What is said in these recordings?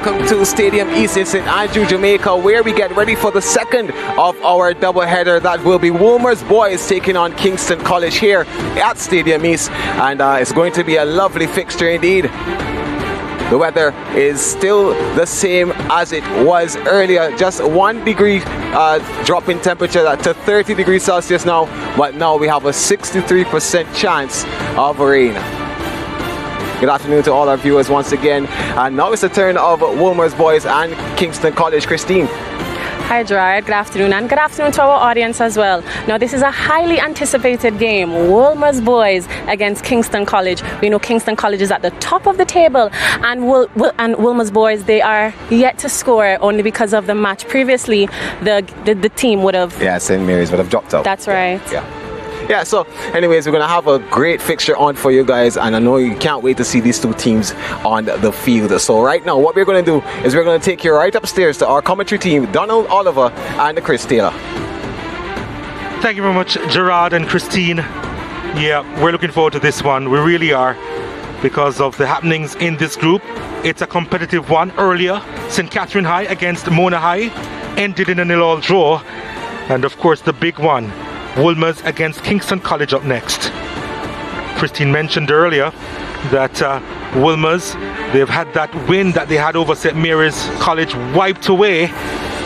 welcome to Stadium East in St. Andrew, Jamaica, where we get ready for the second of our doubleheader. That will be Wolmers boys taking on Kingston College here at Stadium East, and it's going to be a lovely fixture indeed. The weather is still the same as it was earlier, just 1 degree drop in temperature to 30 degrees Celsius now, but now we have a 63% chance of rain. Good afternoon to all our viewers once again, and now it's the turn of Wolmers boys and Kingston College. Christine. Hi Gerard, good afternoon, and good afternoon to our audience as well. Now this is a highly anticipated game, Wolmers boys against Kingston College. We know Kingston College is at the top of the table, and Wolmers boys, they are yet to score only because of the match previously. The team would have... Yeah, St. Mary's would have dropped out. That's right. Yeah, so anyways, we're going to have a great fixture on for you guys, and I know you can't wait to see these two teams on the field. So right now, what we're going to do is we're going to take you right upstairs to our commentary team, Donald Oliver and Chris Taylor. Thank you very much, Gerard and Christine. Yeah, we're looking forward to this one. We really are, because of the happenings in this group. It's a competitive one. Earlier, St. Catherine High against Mona High ended in a 0-0 draw. And of course, the big one, Wolmers against Kingston College up next. Christine mentioned earlier that Wolmers, they've had that win that they had over St. Mary's College wiped away.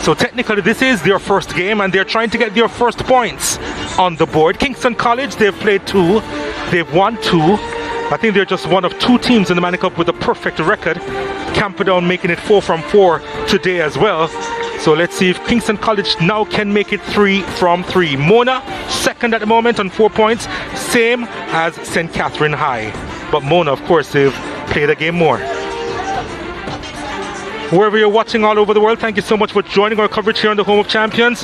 So technically this is their first game, and they're trying to get their first points on the board. Kingston College, they've played 2, they've won 2. I think they're just one of 2 teams in the Manning Cup with a perfect record. Camperdown making it 4 from 4 today as well. So let's see if Kingston College now can make it 3 from 3. Mona, second at the moment on 4 points, same as St. Catherine High. But Mona, of course, they've played a game more. Wherever you're watching all over the world, thank you so much for joining our coverage here on the Home of Champions,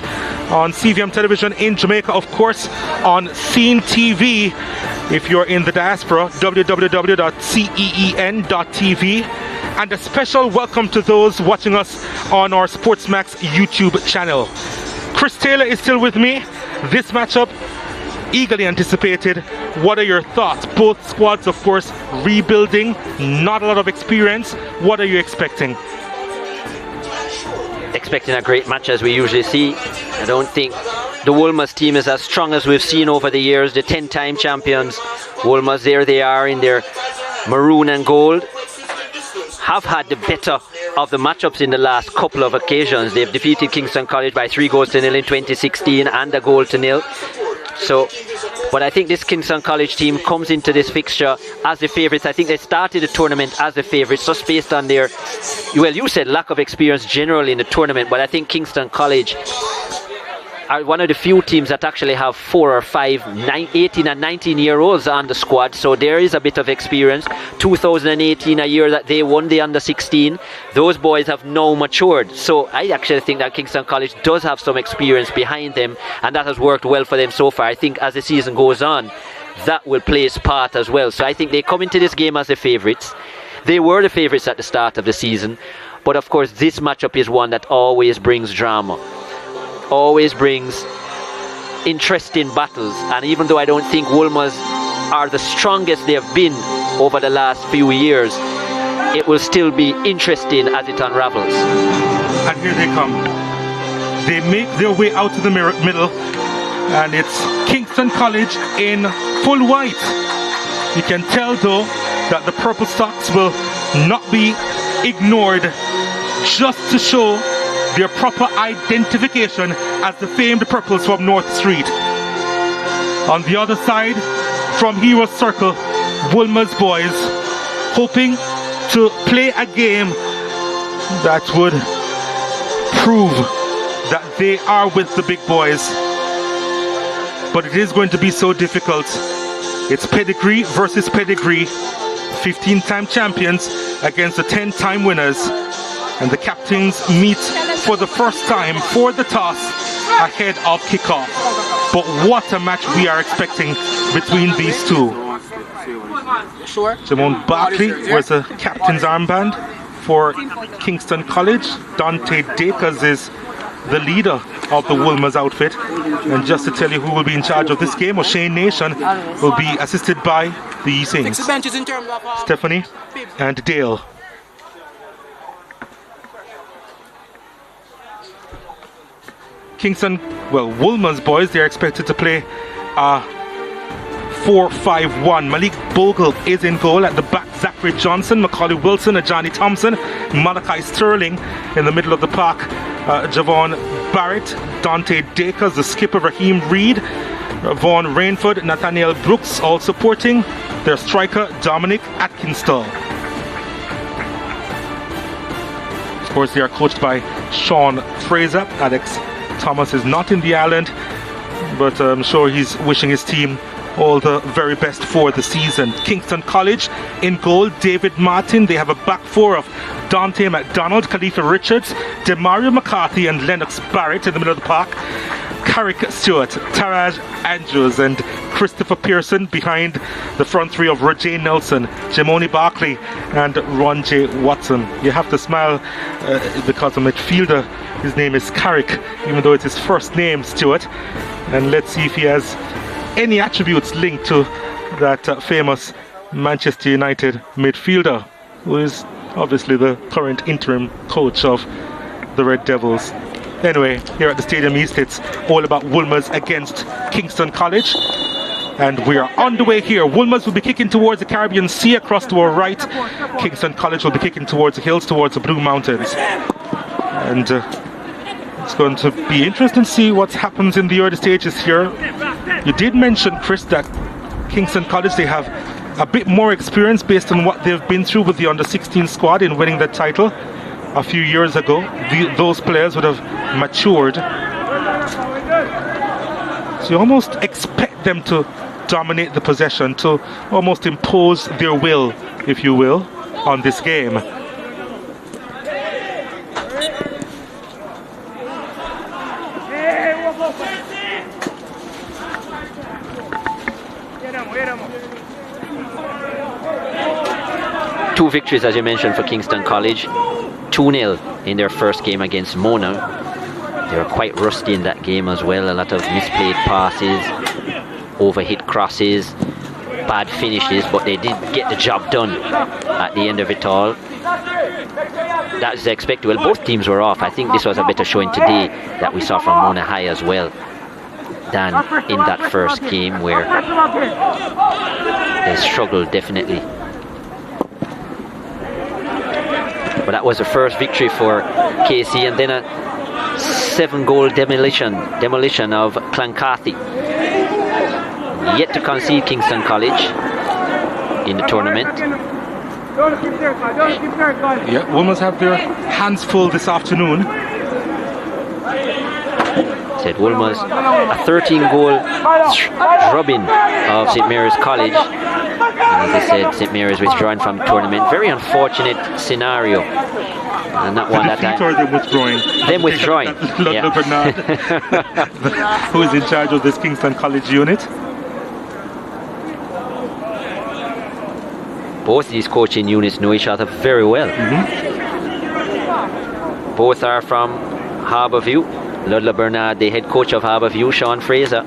on CVM Television in Jamaica, of course, on CEEN TV. If you're in the diaspora, www.CEEN.tv. And a special welcome to those watching us on our SportsMax YouTube channel. Chris Taylor is still with me. This matchup, eagerly anticipated. What are your thoughts? Both squads, of course, rebuilding, not a lot of experience. What are you expecting? Expecting a great match, as we usually see. I don't think the Wolmers team is as strong as we've seen over the years. The 10-time champions, Wolmers, there they are in their maroon and gold. Have had the better of the matchups in the last couple of occasions. They've defeated Kingston College by 3-0 in 2016 and a 1-0. So, but I think this Kingston College team comes into this fixture as the favourites. I think they started the tournament as the favourites, just based on their, well, you said lack of experience generally in the tournament, but I think Kingston College are one of the few teams that actually have 4 or 5 18 and 19-year-olds on the squad, so there is a bit of experience. 2018, a year that they won the under-16, those boys have now matured, so I actually think that Kingston College does have some experience behind them, and that has worked well for them so far. I think as the season goes on, that will play its part as well. So I think they come into this game as the favourites. They were the favourites at the start of the season, but of course this matchup is one that always brings drama, always brings interesting battles. And even though I don't think Wolmers are the strongest they have been over the last few years, it will still be interesting as it unravels. And here they come. They make their way out to the middle, and it's Kingston College in full white. You can tell though that the purple socks will not be ignored, just to show their proper identification as the famed purples from North Street. On the other side, from Heroes Circle, Wolmers boys, hoping to play a game that would prove that they are with the big boys. But it is going to be so difficult. It's pedigree versus pedigree. 15-time champions against the 10-time winners. And the captains meet for the first time for the toss ahead of kickoff. But what a match we are expecting between these two. Simone Barkley wears a captain's armband for Kingston College. Dante Dakers is the leader of the Wolmers outfit. And just to tell you who will be in charge of this game, O'Shane Nation will be assisted by the Saints, Stephanie and Dale. Wolmers boys, they're expected to play 4-5-1. Malik Bogle is in goal. At the back, Zachary Johnson, Macaulay Wilson, Johnny Thompson, Malachi Sterling in the middle of the park. Javon Barrett, Dante Dakers, the skipper Raheem Reed, Vaughn Rainford, Nathaniel Brooks, all supporting their striker Dominic Atkinstall. Of course, they are coached by Sean Fraser. Alex Thomas is not in the island, but I'm sure he's wishing his team all the very best for the season. Kingston College in goal, David Martin. They have a back four of Dante McDonald, Khalifa Richards, Demario McCarthy and Lennox Barrett in the middle of the park. Carrick Stewart, Taraj Andrews and Christopher Pearson behind the front three of Roger Nelson, Jamoni Barkley and Ron J. Watson. You have to smile because the midfielder, his name is Carrick, even though it's his first name, Stewart. And let's see if he has any attributes linked to that famous Manchester United midfielder, who is obviously the current interim coach of the Red Devils. Anyway, here at the Stadium East, it's all about Wolmers against Kingston College. And we are on the way here. Wolmers will be kicking towards the Caribbean Sea across to our right. Kingston College will be kicking towards the hills, towards the Blue Mountains. And it's going to be interesting to see what happens in the early stages here. You did mention, Chris, that Kingston College, they have a bit more experience based on what they've been through with the under-16 squad in winning that title a few years ago. Those players would have matured. So you almost expect them to dominate the possession, to almost impose their will, if you will, on this game. Two victories, as you mentioned, for Kingston College. 2-0 in their first game against Mona. They were quite rusty in that game as well. A lot of misplayed passes, overhit crosses, bad finishes, but they did get the job done at the end of it all. That's expected. Well, both teams were off. I think this was a better showing today that we saw from Mona High as well than in that first game where they struggled definitely. But that was the first victory for KC, and then a 7-goal demolition of Clancarthy. Yet to concede Kingston College in the tournament. Yeah, Wolmers have their hands full this afternoon. Said Wolmers, a 13-goal drubbing of St. Mary's College. And as I said, St. Mary's withdrawing from the tournament. Very unfortunate scenario. And that one that time. Or them withdrawing. Them withdrawing. Ludlow Bernard, who is in charge of this Kingston College unit. Both these coaching units know each other very well. Both are from Harbourview. Ludlow Bernard, the head coach of Harbourview, Sean Fraser,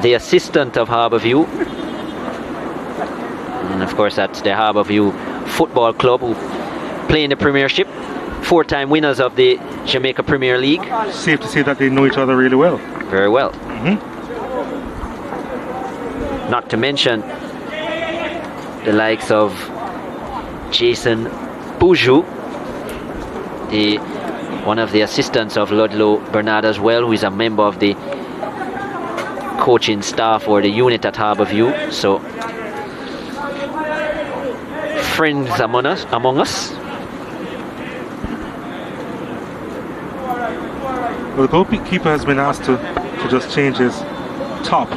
the assistant of Harbourview. And of course, that's the Harbourview Football Club, who play in the Premiership, 4-time winners of the Jamaica Premier League. Safe to say that they know each other really well. Very well. Not to mention the likes of Jason Boujou, one of the assistants of Ludlow Bernard as well, who is a member of the coaching staff or the unit at Harbourview. So friends among us. Well, the goalkeeper has been asked to just change his top.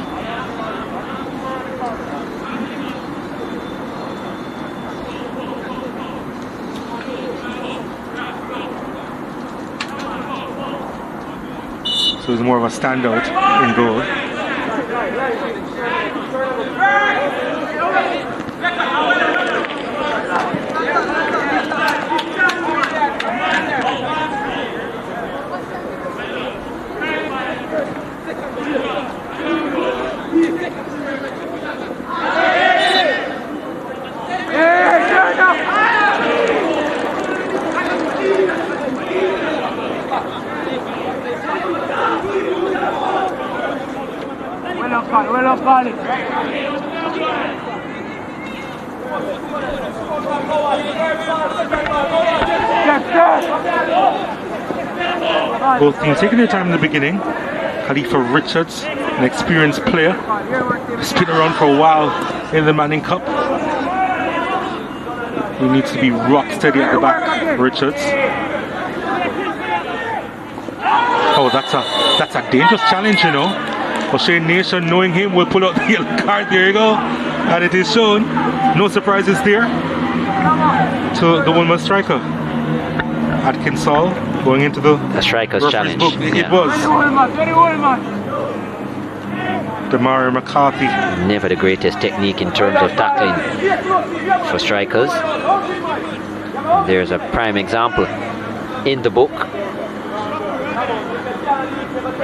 So he's more of a standout in goal. Both teams taking their time in the beginning. Khalifa Richards, an experienced player, he's been around for a while in the Manning Cup. He needs to be rock steady at the back, Richards. Oh, that's a dangerous challenge, you know. O'Shea Nation, knowing him, will pull out the yellow card. There you go. And it is shown. No surprises there to the Wolmers striker. Atkins Saul going into the striker's challenge. Book. It was. Demario McCarthy. Never the greatest technique in terms of tackling for strikers. There's a prime example in the book.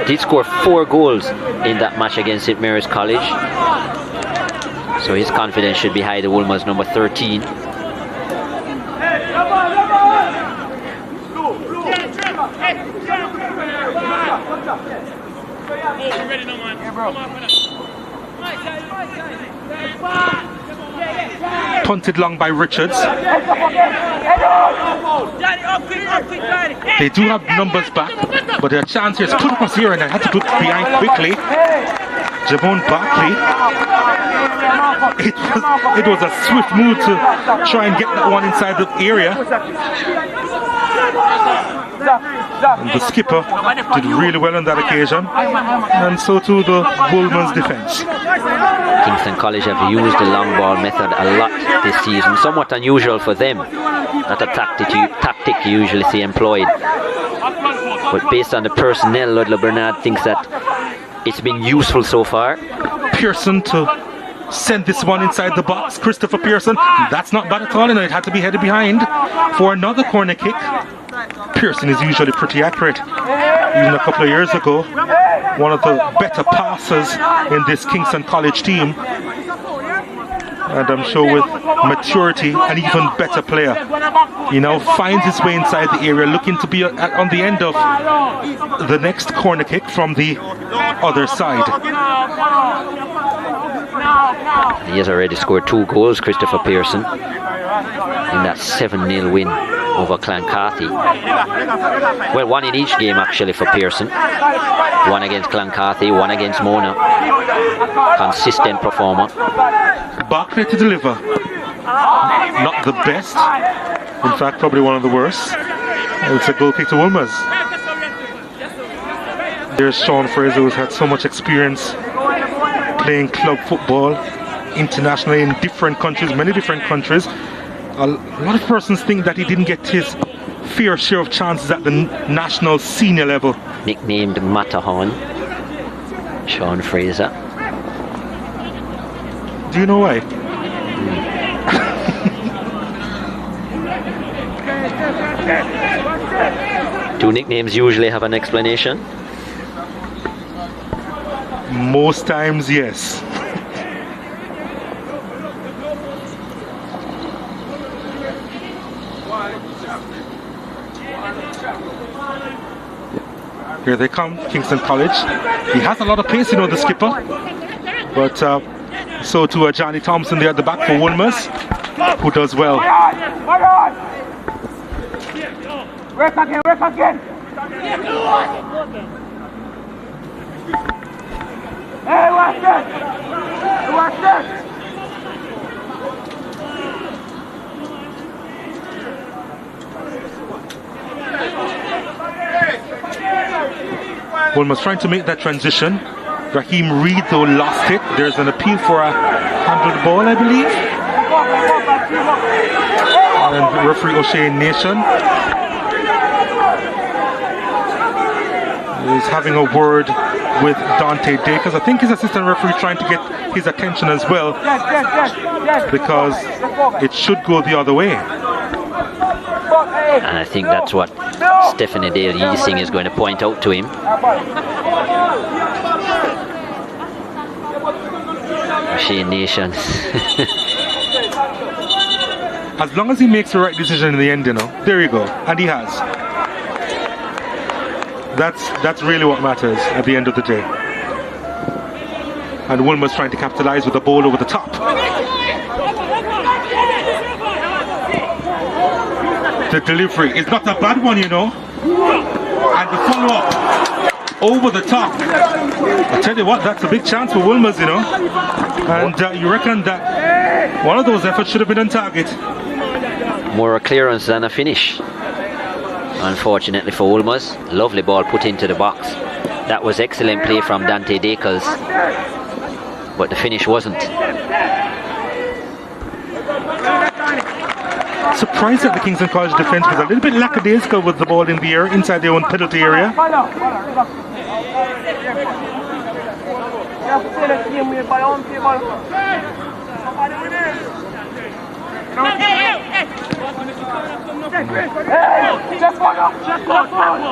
Did score 4 goals in that match against St. Mary's College. So his confidence should be high. The Wolmers number 13. Punted long by Richards. They do have numbers back, but their chance here is put across here, and I had to put behind quickly. Javon Barkley. It was a swift move to try and get that one inside the area. And the skipper did really well on that occasion, and so too the Wolmers defense. Kingston College have used the long ball method a lot this season, somewhat unusual for them. Not a tactic you usually see employed. But based on the personnel, Ludlow Bernard thinks that it's been useful so far. Pearson to send this one inside the box. Christopher Pearson, that's not bad at all, and it had to be headed behind for another corner kick. Pearson is usually pretty accurate. Even a couple of years ago, one of the better passers in this Kingston College team. And I'm sure with maturity, an even better player. He now finds his way inside the area, looking to be on the end of the next corner kick from the other side. He has already scored 2 goals, Christopher Pearson, in that 7-0 win over Clancarthy. Well, 1 in each game actually for Pearson. 1 against Clancarthy, 1 against Mona. Consistent performer. Barkley to deliver. Not the best. In fact, probably one of the worst. It's a goal kick to Wolmers. There's Sean Fraser, who's had so much experience playing club football internationally in different countries, many different countries. A lot of persons think that he didn't get his fair share of chances at the national senior level. Nicknamed Matterhorn, Sean Fraser. Do you know why? Do nicknames usually have an explanation? Most times, yes. Here they come, Kingston College. He has a lot of pace, you know, the skipper. But so too Johnny Thompson there at the back for Wolmers, who does well. Work again. Hey, watch this! Watch this! Wolmers trying to make that transition. Raheem Reed though lost it. There's an appeal for a handled ball, I believe. And referee O'Shea Nation is having a word with Dante Dakers. I think his assistant referee trying to get his attention as well, because it should go the other way. And I think that's what Stephanie Dale-Yeasing is going to point out to him. O'Shea Nation. As long as he makes the right decision in the end, you know, there you go. And he has. That's really what matters at the end of the day. And Wolmers trying to capitalize with the ball over the top. The delivery is not a bad one, you know. And the follow-up over the top. I tell you what, that's a big chance for Wolmers, you know. And you reckon that one of those efforts should have been on target. More a clearance than a finish. Unfortunately for Wolmers, lovely ball put into the box. That was excellent play from Dante Dakers, but the finish wasn't. Surprised that the Kingston College defense was a little bit lackadaisical with the ball in the air inside their own penalty area.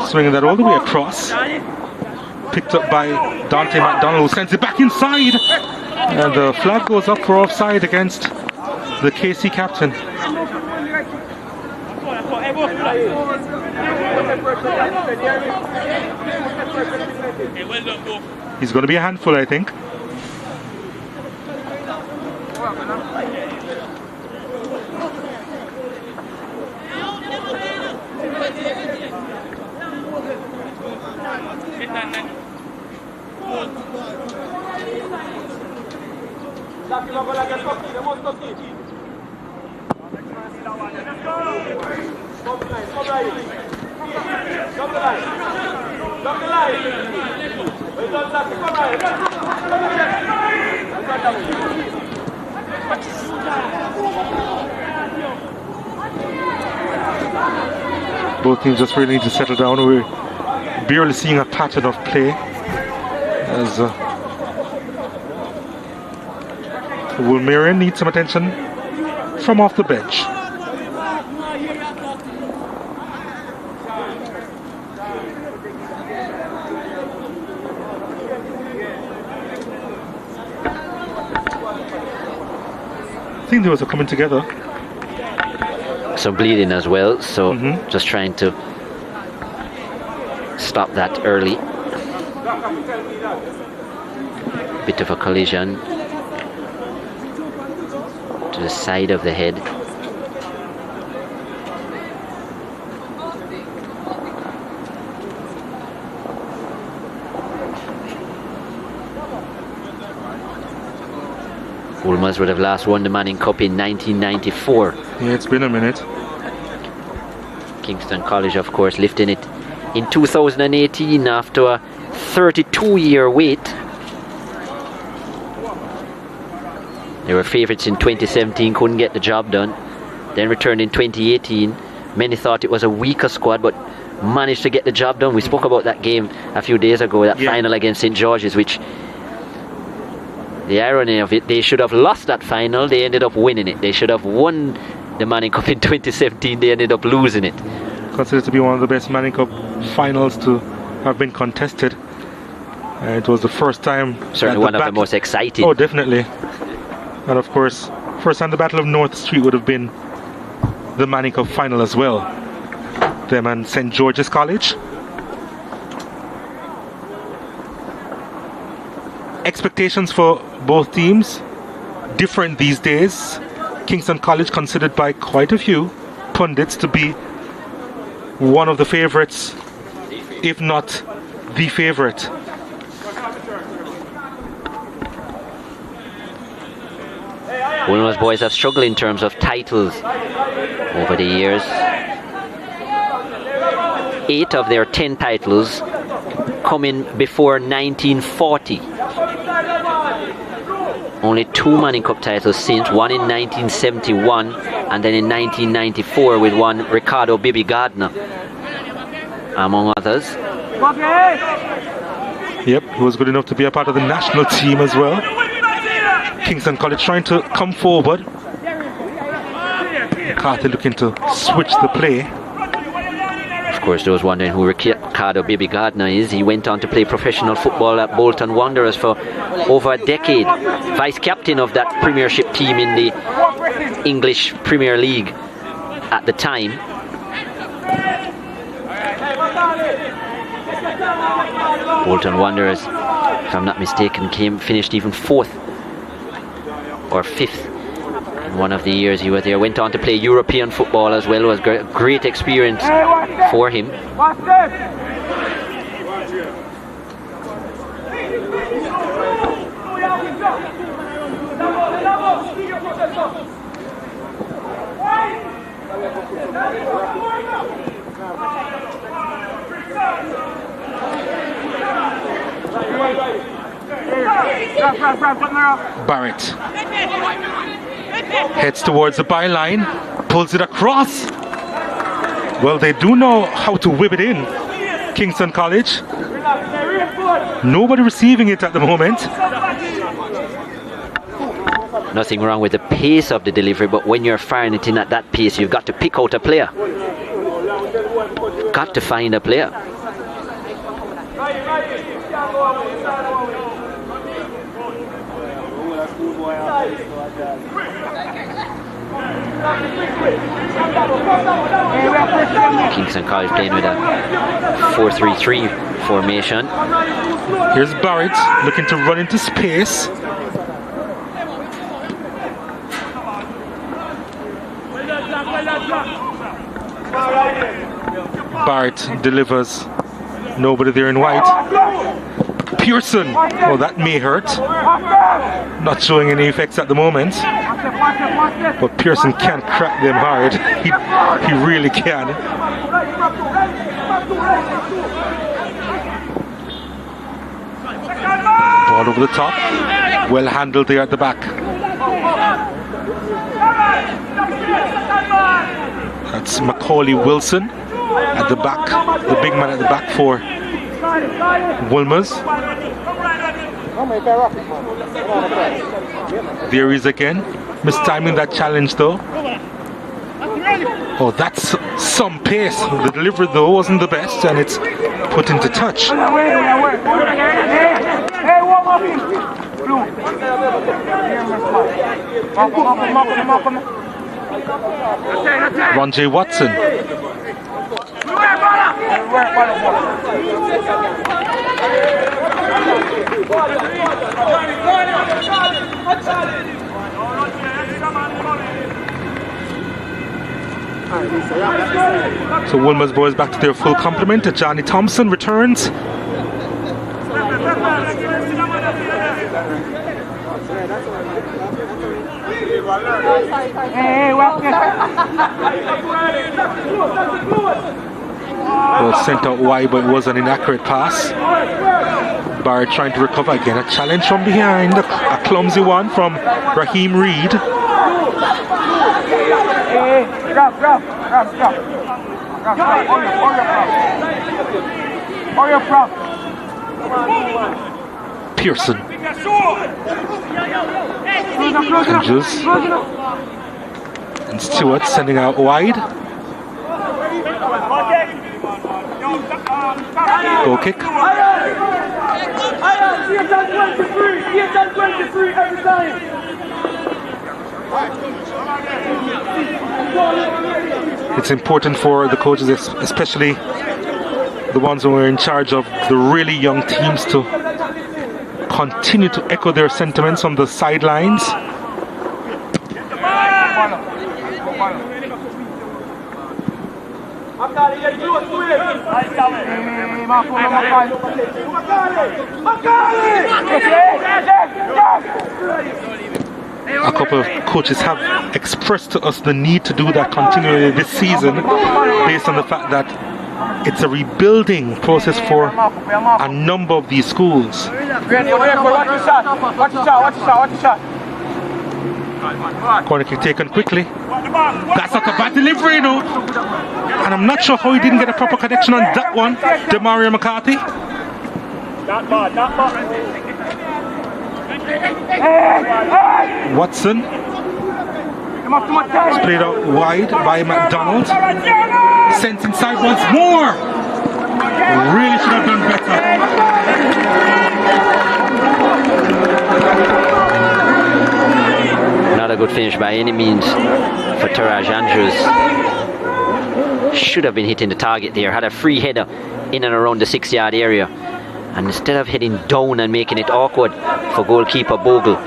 Swinging that all the way across. Picked up by Dante McDonald, who sends it back inside. And the flag goes up for offside against the KC captain. He's going to be a handful, I think. Both teams just really need to settle down. We're barely seeing a pattern of play as Wolmerian needs some attention from off the bench. I think there was a coming together. Some bleeding as well, so just trying to stop that early. Bit of a collision to the side of the head. Wolmers would have last won the Manning Cup in 1994. Yeah, it's been a minute. Kingston College, of course, lifting it in 2018 after a 32-year wait. They were favourites in 2017, couldn't get the job done. Then returned in 2018. Many thought it was a weaker squad, but managed to get the job done. We spoke about that game a few days ago, that final against St. George's, which, the irony of it, they should have lost that final. They ended up winning it. They should have won the Manning Cup in 2017. They ended up losing it. Considered to be one of the best Manning Cup finals to have been contested. It was the first time. Certainly one of the most exciting. Oh, definitely. And of course, first time the Battle of North Street would have been the Manning Cup final as well. Them and St. George's College. Expectations for both teams different these days. Kingston College considered by quite a few pundits to be one of the favourites, if not the favourite. Wolmers boys have struggled in terms of titles over the years. 8 of their 10 titles coming before 1940. Only 2 Manning Cup titles since, one in 1971 and then in 1994 with one Ricardo Bibi Gardner, among others. Yep, he was good enough to be a part of the national team as well. Kingston College trying to come forward. Carter looking to switch the play. Of course, those wondering who Ricardo Bibi Gardner is, he went on to play professional football at Bolton Wanderers for over a decade. Vice captain of that premiership team in the English Premier League at the time. Bolton Wanderers, if I'm not mistaken, finished even 4th or 5th in one of the years he was there. Went on to play European football as well. It was great experience for him. Watch this. Barrett heads towards the byline, pulls it across. Well, they do know how to whip it in, Kingston College. Nobody receiving it at the moment. Nothing wrong with the pace of the delivery, but when you're firing it in at that pace, you've got to pick out a player. Got to find a player. Kingston College playing with a 4-3-3 formation. Here's Barrett looking to run into space. Barrett delivers. Nobody there in white. Pearson. Oh, that may hurt. Not showing any effects at the moment. But Pearson can crack them hard. He really can. Ball over the top. Well handled there at the back. That's Macaulay Wilson at the back, the big man at the back for Wolmers. There he is again, mistiming that challenge though. Oh, that's some pace. The delivery though wasn't the best, and it's put into touch. Ron J. Watson. So Wolmer's boys back to their full complement. Johnny Thompson returns. Well, sent out wide, but it was an inaccurate pass. Barrett trying to recover again. A challenge from behind, a clumsy one from Raheem Reed. Pearson. Andrews. And Stewart sending out wide. Goal kick. It's important for the coaches, especially the ones who are in charge of the really young teams, to continue to echo their sentiments on the sidelines. A couple of coaches have expressed to us the need to do that continually this season, based on the fact that it's a rebuilding process for a number of these schools. Corner kick taken quickly. That's not a bad delivery, you know. And I'm not sure how he didn't get a proper connection on that one. Demario McCarthy. Not bad, not bad. Watson. It's played out wide by McDonald. Sent inside once more. Really should have done better. Not a good finish by any means for Taraj Andrews. Should have been hitting the target there. Had a free header in and around the 6-yard area. And instead of heading down and making it awkward for goalkeeper Bogle,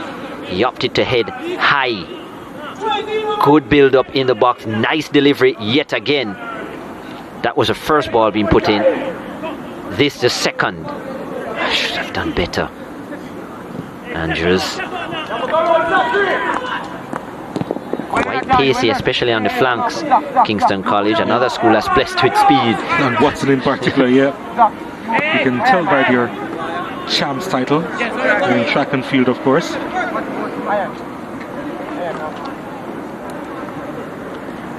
he opted to head high. Good build up in the box, nice delivery yet again. That was the first ball being put in. This the second. I should have done better. Andrews. Quite pacey, especially on the flanks. Kingston College, another school that's blessed with speed. And Watson in particular, yeah. You can tell by their champs title in track and field, of course.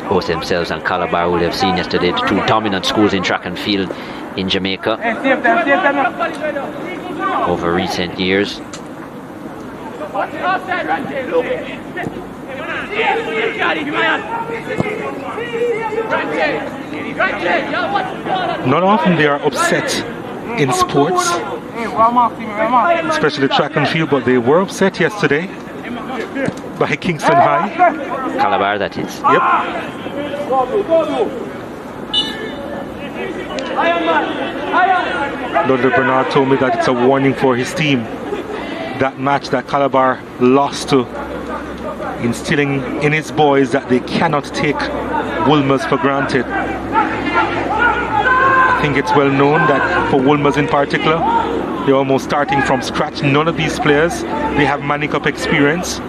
Both themselves and Calabar would have seen yesterday the two dominant schools in track and field in Jamaica over recent years. Not often they are upset in sports, especially track and field, but they were upset yesterday by Kingston High. Calabar, that is. Yep. Dudley Bernard told me that it's a warning for his team. That match that Calabar lost to, instilling in his boys that they cannot take Wolmers for granted. I think it's well known that for Wolmers in particular, they're almost starting from scratch. None of these players, they have Manning Cup experience.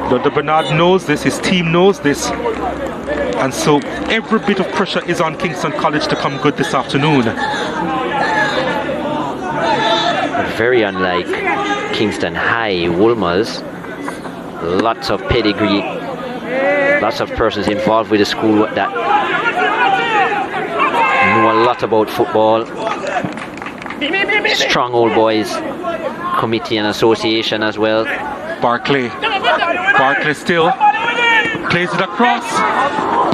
Dr. Bernard knows this, his team knows this, and so every bit of pressure is on Kingston College to come good this afternoon. Very unlike Kingston High, Wolmers, lots of pedigree, lots of persons involved with the school that know a lot about football. Strong old boys committee and association as well. Barclay still plays it across.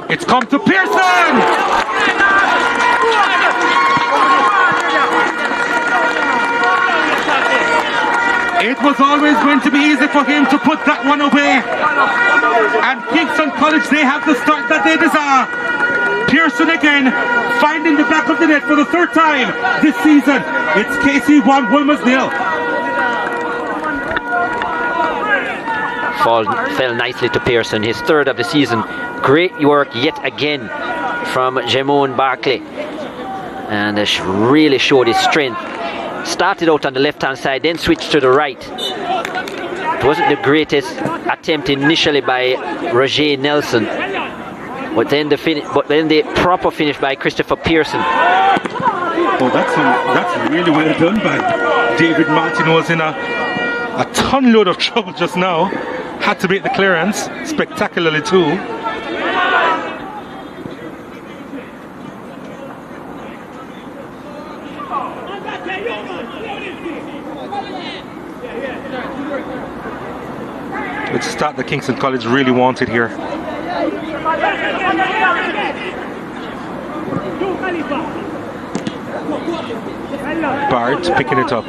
It's come to Pearson. It was always going to be easy for him to put that one away. And Kingston College, they have the start that they desire. Pearson again, finding the back of the net for the third time this season. It's KC 1, Wolmers 0. Fell nicely to Pearson, his third of the season. Great work yet again from Jamon Barclay. And really showed his strength. Started out on the left-hand side, then switched to the right. It wasn't the greatest attempt initially by Roger Nelson, but then the proper finish by Christopher Pearson. Oh, that's really well done by David Martin, who was in a ton load of trouble just now. Had to make the clearance spectacularly too. Let's start the Kingston College really wanted here. Bart picking it up.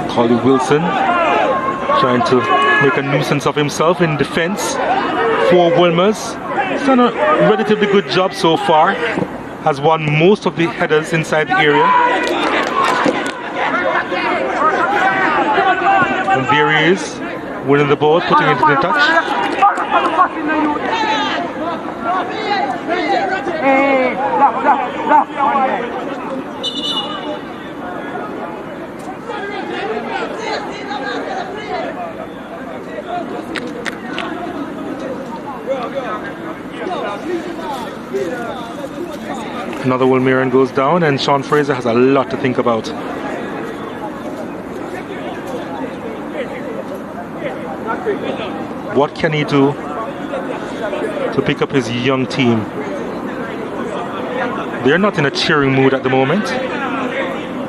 Collie Wilson trying to make a nuisance of himself in defense for Wolmers. He's done a relatively good job so far. Has won most of the headers inside the area. And there he is, winning the ball, putting it in the touch. Another Wolmerian goes down, and Sean Fraser has a lot to think about. What can he do to pick up his young team? They're not in a cheering mood at the moment.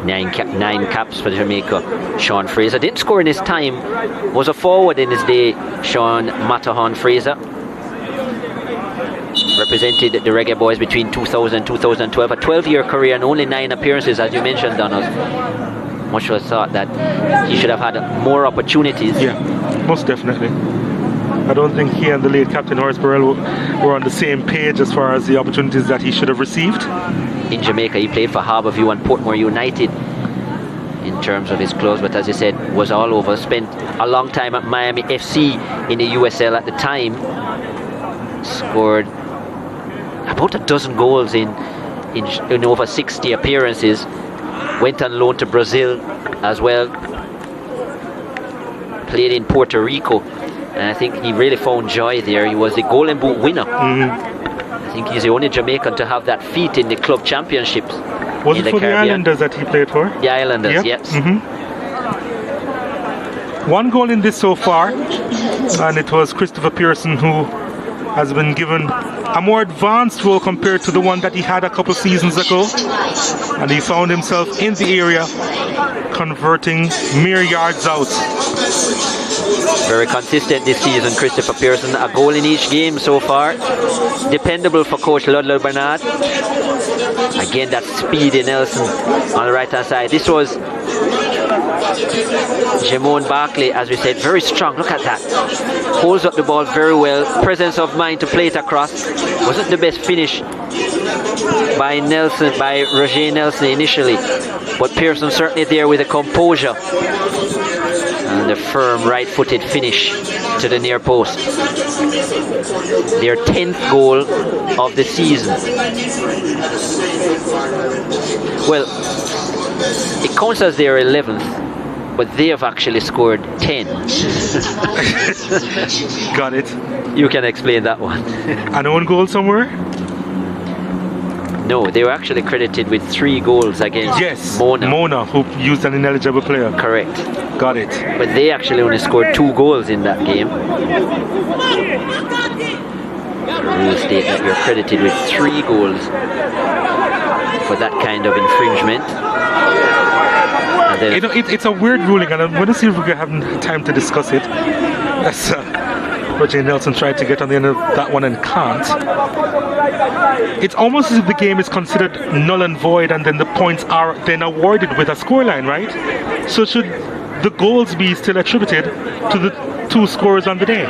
Nine caps for Jamaica. Sean Fraser didn't score in his time. Was a forward in his day. Sean Matterhorn Fraser represented the Reggae Boys between 2000 and 2012. A 12-year career and only 9 appearances, as you mentioned, Donald. Much was thought that he should have had more opportunities. Yeah, most definitely. I don't think he and the late Captain Horace Burrell were on the same page as far as the opportunities that he should have received. In Jamaica, he played for Harbourview and Portmore United in terms of his clubs, but as you said, was all over. Spent a long time at Miami FC in the USL at the time. Scored about a dozen goals in over 60 appearances. Went on loan to Brazil as well. Played in Puerto Rico, and I think he really found joy there. He was the Golden Boot winner. I think he's the only Jamaican to have that feat in the club championships. Was it for the Islanders that he played for? The Islanders, yep. Yes. One goal in this so far, and it was Christopher Pearson who has been given a more advanced role compared to the one that he had a couple seasons ago, and he found himself in the area converting mere yards out. Very consistent this season, Christopher Pearson. A goal in each game so far. Dependable for Coach Ludlow Bernard. Again, that speedy Nelson on the right hand side. This was Jamone Barkley, as we said, very strong. Look at that. Holds up the ball very well. Presence of mind to play it across. Wasn't the best finish by Nelson, by Roger Nelson initially, but Pearson certainly there with a composure and a firm right-footed finish to the near post. Their 10th goal of the season. Well, it counts as their 11th, but they have actually scored 10. Got it. You can explain that one. An own goal somewhere? No, they were actually credited with 3 goals against Mona, who used an ineligible player. Correct. Got it. But they actually only scored 2 goals in that game. The rules state that you're credited with 3 goals for that kind of infringement. And then it's a weird ruling, and I'm going to see if we can have time to discuss it. That's Roger Nelson tried to get on the end of that one and can't. It's almost as if the game is considered null and void, and then the points are then awarded with a scoreline, right? So should the goals be still attributed to the 2 scorers on the day?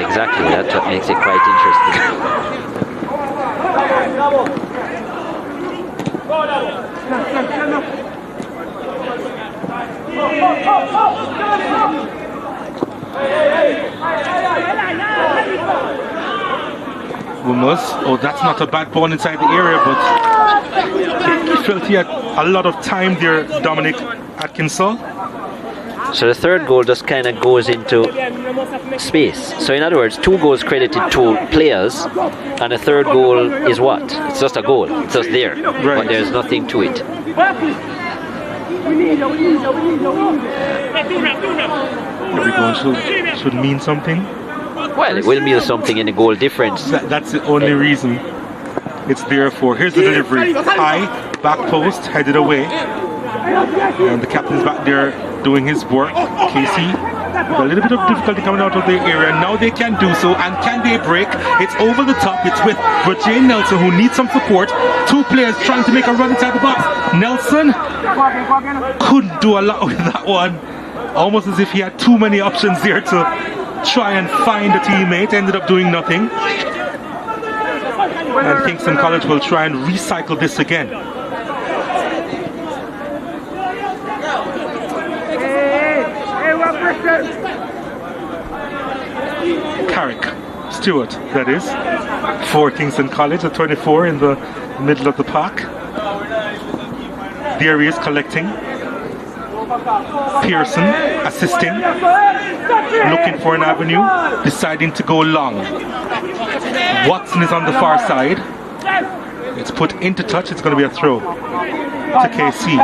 Exactly, that's what makes it quite interesting. Wolmers, oh, that's not a bad ball inside the area, but he felt he had a lot of time there, Dominic Atkinson. So the third goal just kind of goes into space. So in other words, 2 goals credited to players, and the third goal is what? It's just a goal. It's just there, right. But there's nothing to it. Every goal should mean something. Well, it will mean something in the goal difference. That's the only reason it's there for. Here's the delivery. High, back post, headed away. And the captain's back there doing his work. Casey, with a little bit of difficulty coming out of the area. Now they can do so. And can they break? It's over the top. It's with Roger Nelson, who needs some support. 2 players trying to make a run inside the box. Nelson couldn't do a lot with that one. Almost as if he had too many options there to try and find a teammate. Ended up doing nothing. And Kingston College will try and recycle this again. Carrick, Stewart, that is, for Kingston College at 24 in the middle of the park. There he is collecting. Pearson assisting, looking for an avenue, deciding to go long. Watson is on the far side. It's put into touch. It's going to be a throw to KC.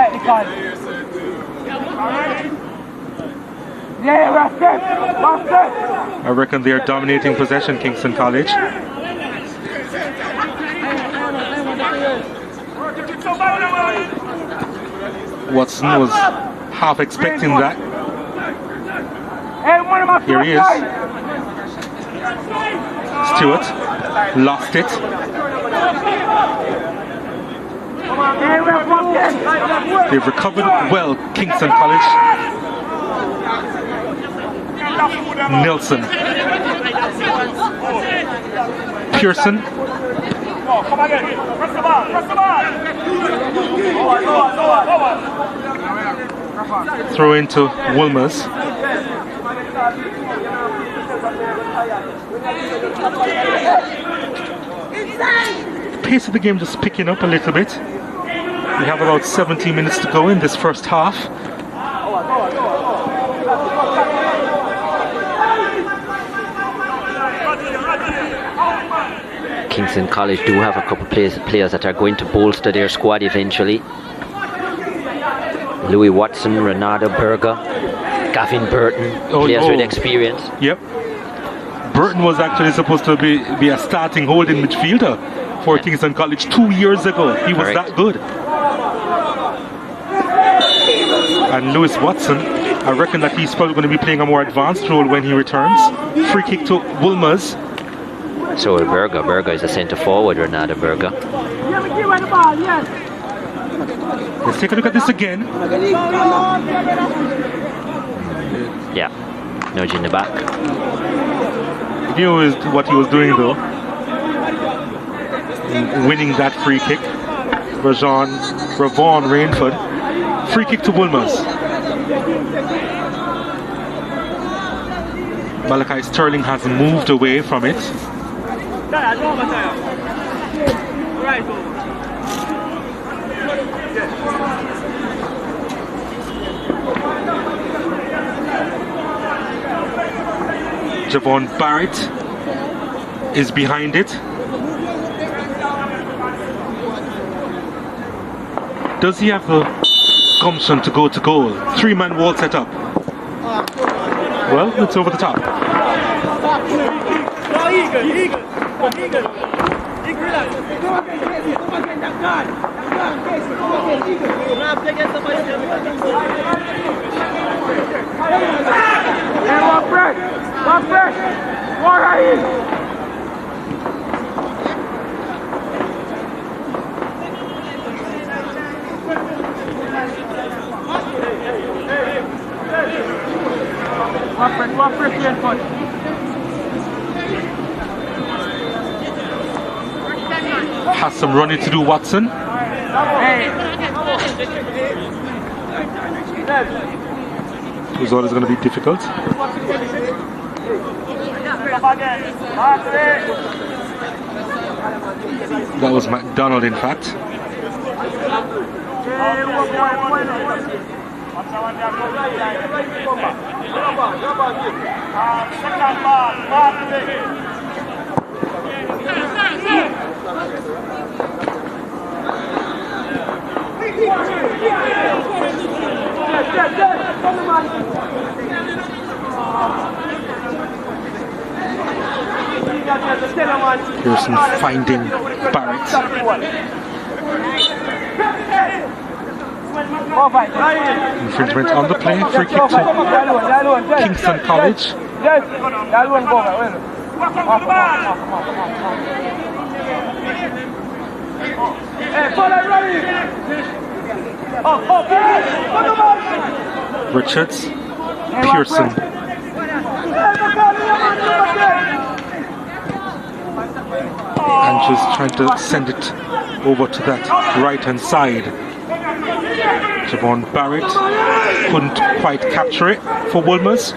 I reckon they are dominating possession, Kingston College. Watson was half expecting that. Here he is. Stewart lost it. They've recovered well, Kingston College. Nelson. Pearson. Oh, come again. Press the ball. Press the ball. Throw into Wolmers. Pace of the game just picking up a little bit. We have about 17 minutes to go in this first half. Kingston College do have a couple players that are going to bolster their squad eventually. Louis Watson, Renato Berger, Gavin Burton, players with experience. Yep. Burton was actually supposed to be a starting holding midfielder for Kingston College 2 years ago. He was that good. And Louis Watson, I reckon that he's probably going to be playing a more advanced role when he returns. Free kick to Wolmers. So Berger. Berger is a centre forward, Renato Berger. Let's take a look at this again. Yeah, nudge in the back. He knew what he was doing though. In winning that free kick. Ravon Rainford. Free kick to Wolmers. Malachi Sterling has moved away from it. Javon Barrett is behind it. Does he have the gumption to go to goal? 3-man wall set up. Well, it's over the top. Has some running to do, Watson. It was always going to be difficult. That was McDonald, in fact. Pearson finding Barrett. Infringement on the play. Free kick to Kingston College. Richards, Pearson. And just trying to send it over to that right-hand side. Javon Barrett couldn't quite capture it for Wolmers.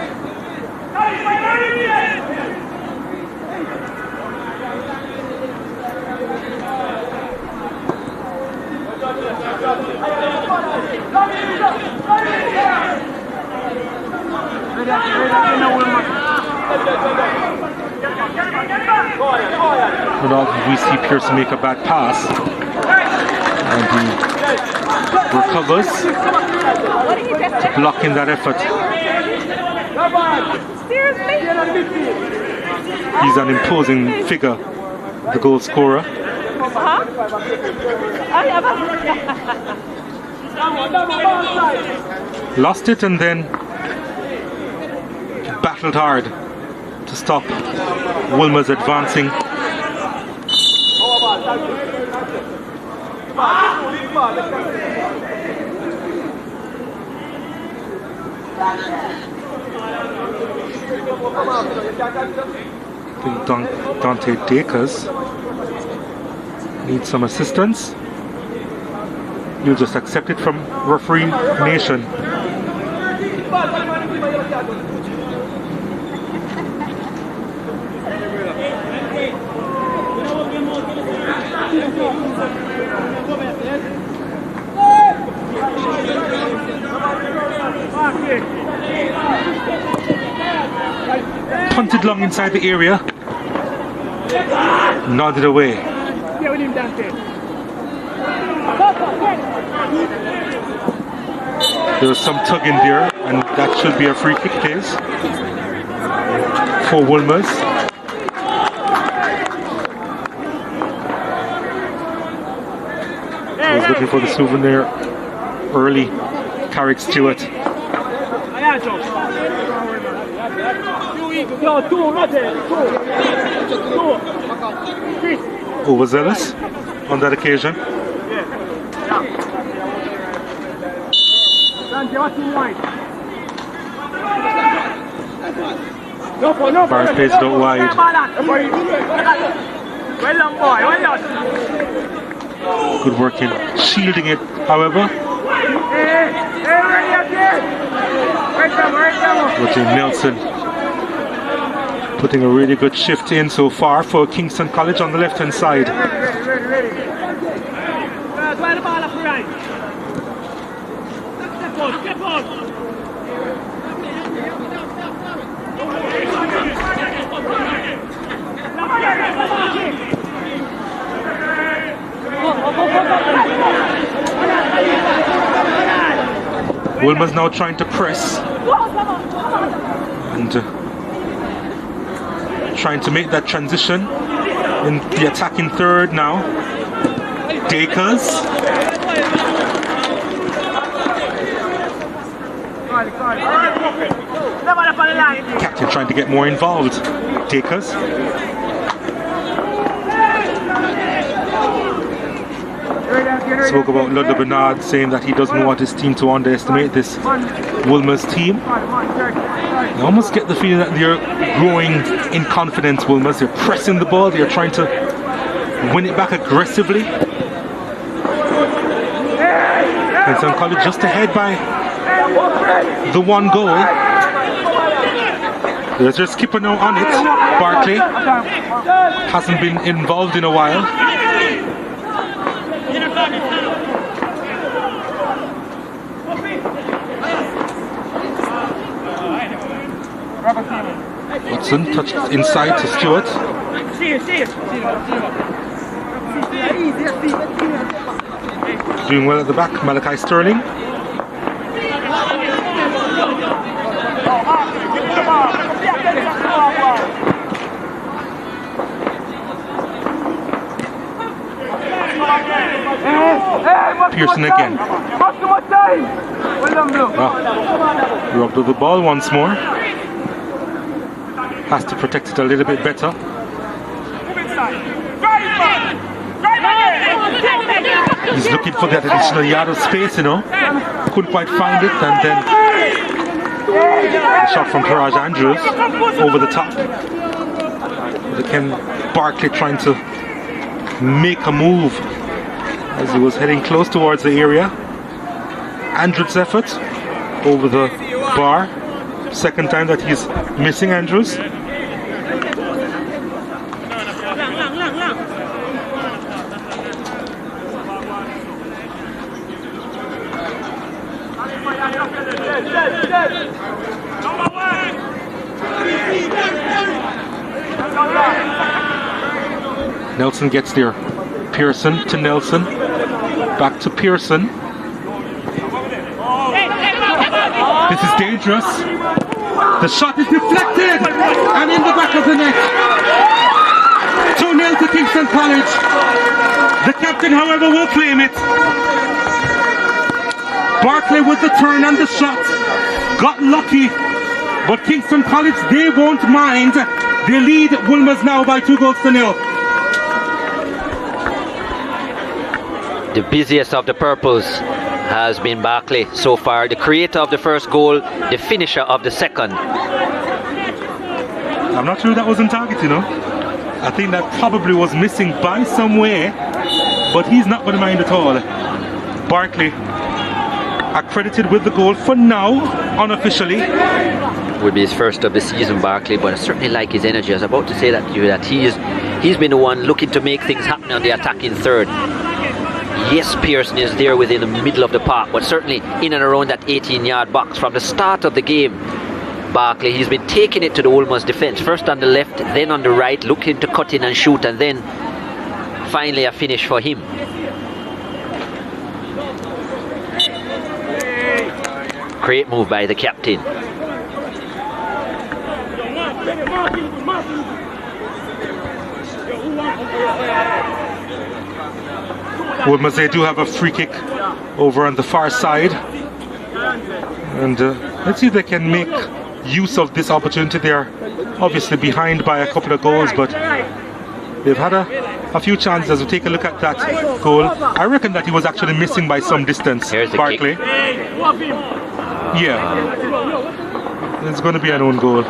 Now we see Pearson make a bad pass, and he recovers, blocking that effort. He's an imposing figure, the goal scorer. Lost it and then battled hard to stop Wolmers advancing. I think Dante Dakers needs some assistance. You'll just accept it from referee Nation. Punted long inside the area. Nodded away. There was some tugging there, and that should be a free kick, please, for Wolmers. I was looking for the souvenir early. Carrick Stewart. Overzealous on that occasion. Barnes plays it out wide. Good work in shielding it, however. Watching Nelson putting a really good shift in so far for Kingston College on the left hand side. Wolmers now trying to press and trying to make that transition in the attacking third now. Dakers. Captain trying to get more involved. Dakers. Spoke about Ludlow Bernard saying that he doesn't want his team to underestimate this Wolmers team. I almost get the feeling that they're growing in confidence, Wolmers. They're pressing the ball, they're trying to win it back aggressively. Kingston College just ahead by the one goal. There's their skipper now on it. Barclay hasn't been involved in a while. Watson touched inside to Stewart. Doing well at the back, Malachi Sterling. Pearson again. Robbed of the ball once more. Has to protect it a little bit better. He's looking for that additional yard of space, you know. Couldn't quite find it, and then a shot from Taraj Andrews over the top. But again, Barclay trying to make a move as he was heading close towards the area. Andrews' effort over the bar. Second time that he's missing Andrews. Nelson gets there. Pearson to Nelson. Back to Pearson. This is dangerous. The shot is deflected and in the back of the net. 2-0 to Kingston College. The captain, however, will claim it. Barclay with the turn and the shot. Got lucky. But Kingston College, they won't mind. They lead Wolmers now by 2-0. The busiest of the purples has been Barclay so far, the creator of the first goal, the finisher of the second. I'm not sure that was on target, you know. I think that probably was missing by some way, but he's not going to mind at all. Barkley accredited with the goal for now, unofficially. Will be his first of the season, Barkley, but I certainly like his energy. I was about to say that to you, that he's been the one looking to make things happen on the attacking third. Yes, Pearson is there within the middle of the park, but certainly in and around that 18-yard box from the start of the game. Barkley, he's been taking it to the Wolmers defence, first on the left, then on the right, looking to cut in and shoot, and then finally a finish for him. Great move by the captain. Wolmers, they do have a free kick over on the far side, and let's see if they can make use of this opportunity. They're obviously behind by a couple of goals, but they've had a few chances. As we take a look at that goal, I reckon that he was actually missing by some distance. Here's the Barkley. kick. Yeah, it's going to be an own goal.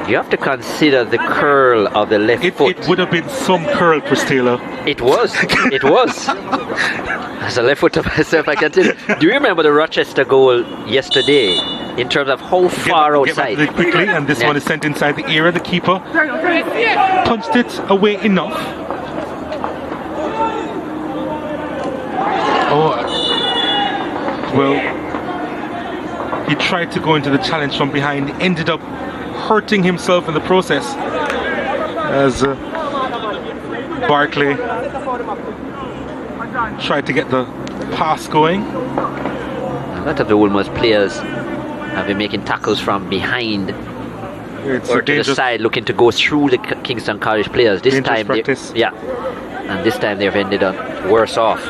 You have to consider the curl of the left foot. It would have been some curl, Chris Taylor. It was. It was. As a left footer myself, I can tell you. Do you remember the Rochester goal yesterday in terms of how far outside? Get back quickly, and this one is sent inside the area. The keeper punched it away enough. Oh, well, he tried to go into the challenge from behind, ended up hurting himself in the process as Barkley tried to get the pass going. A lot of the Wolmers players have been making tackles from behind or to the side, looking to go through the Kingston College players. This time, and this time they've ended up worse off.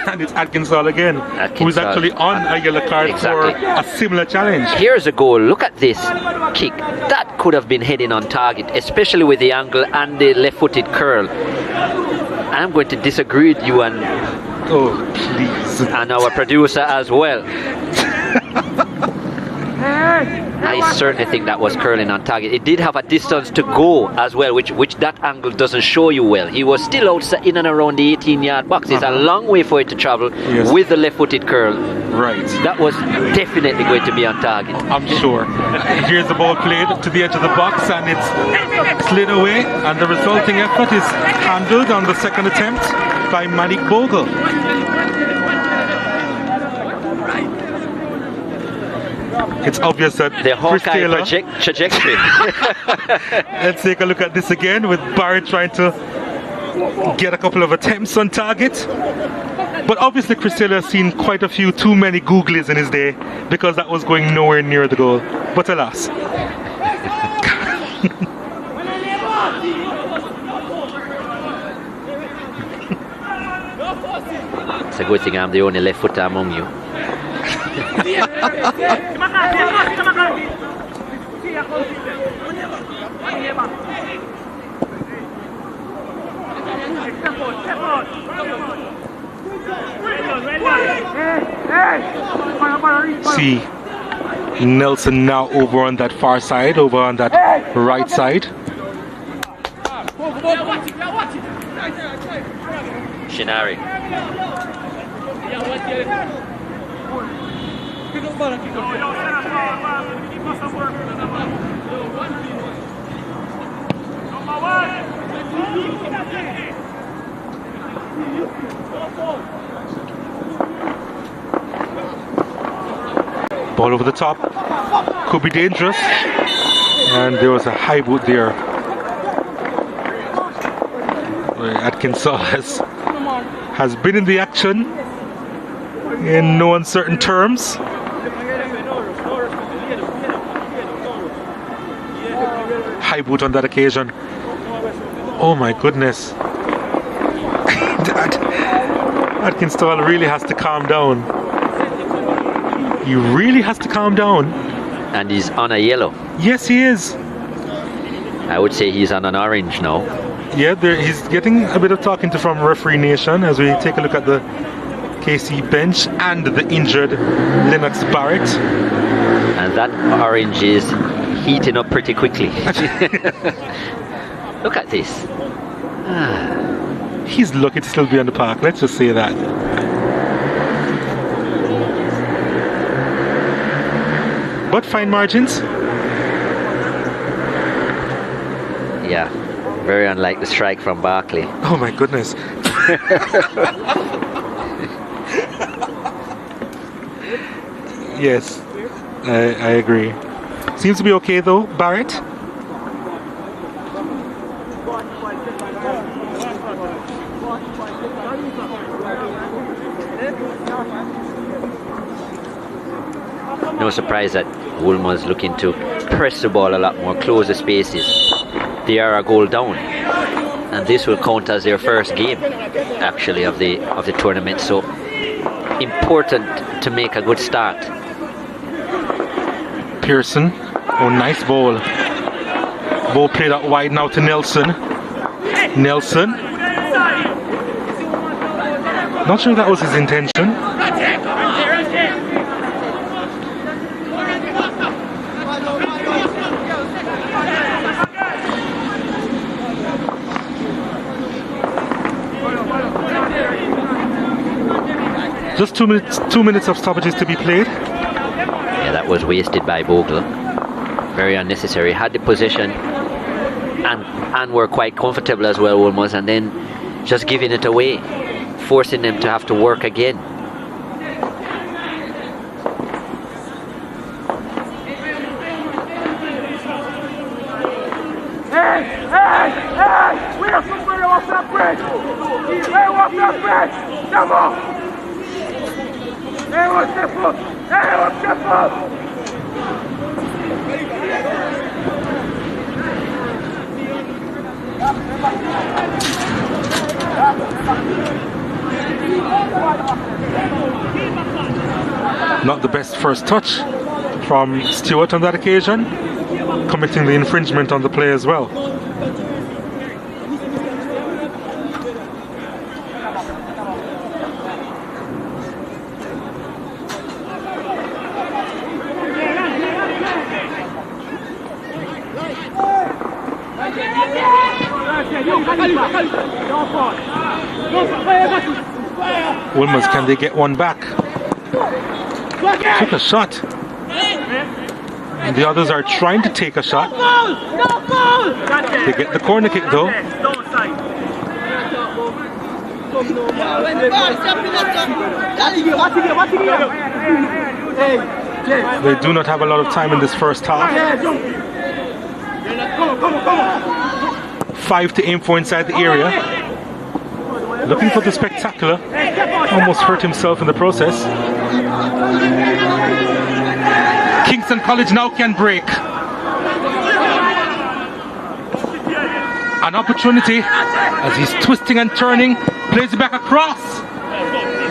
And it's Atkinson again, who's actually on a yellow card for a similar challenge. Here's a goal. Look at this kick. That could have been heading on target, especially with the angle and the left-footed curl. I'm going to disagree with you and our producer as well. I certainly think that was curling on target. It did have a distance to go as well, which that angle doesn't show you well. He was still outside in and around the 18-yard box. It's a long way for it to travel with the left-footed curl. Right. That was definitely going to be on target. I'm sure. Here's the ball played to the edge of the box, and it's slid away, and the resulting effort is handled on the second attempt by Malik Bogle. It's obvious that the Chris Hawkeye Taylor trajectory. Let's take a look at this again with Barry trying to get a couple of attempts on target. But obviously Chris Taylor has seen quite a few too many googlies in his day, because that was going nowhere near the goal. But alas. It's a good thing I'm the only left footer among you. See Nelson now over on that far side, over on that right side. Shinari. Ball over the top, could be dangerous, and there was a high boot there. Atkinson has been in the action in no uncertain terms. High boot on that occasion. Oh my goodness. Atkinson really has to calm down. He really has to calm down. And he's on a yellow. Yes, he is. I would say he's on an orange now. Yeah, he's getting a bit of talking to from referee nation as we take a look at the KC bench and the injured Lennox Barrett. And that orange is heating up pretty quickly. Look at this. He's lucky to still be on the park, let's just say that. But fine margins. Yeah, very unlike the strike from Barkley. Oh my goodness. Yes, I agree. Seems to be okay though, Barrett. No surprise that Wolmers looking to press the ball a lot more, close the spaces. They are a goal down, and this will count as their first game, actually, of the tournament. So important to make a good start. Pearson, oh nice ball. Ball played out wide now to Nelson. Nelson. Not sure that was his intention. Just 2 minutes of stoppages to be played. Yeah, that was wasted by Bogle. Very unnecessary. Had the possession and were quite comfortable as well, Wolmers, and then just giving it away, forcing them to have to work again. Hey! We have somebody off that bridge! Hey, off that bridge! Come on! Hey, what's the foot? Hey, what's the foot? Not the best first touch from Stewart on that occasion, committing the infringement on the play as well. Wolmers, can they get one back? Took a shot. And the others are trying to take a shot. They get the corner kick though. They do not have a lot of time in this first half. 5 to aim for inside the area. Looking for the spectacular. Almost hurt himself in the process. Kingston College now can break. An opportunity as he's twisting and turning. Plays it back across.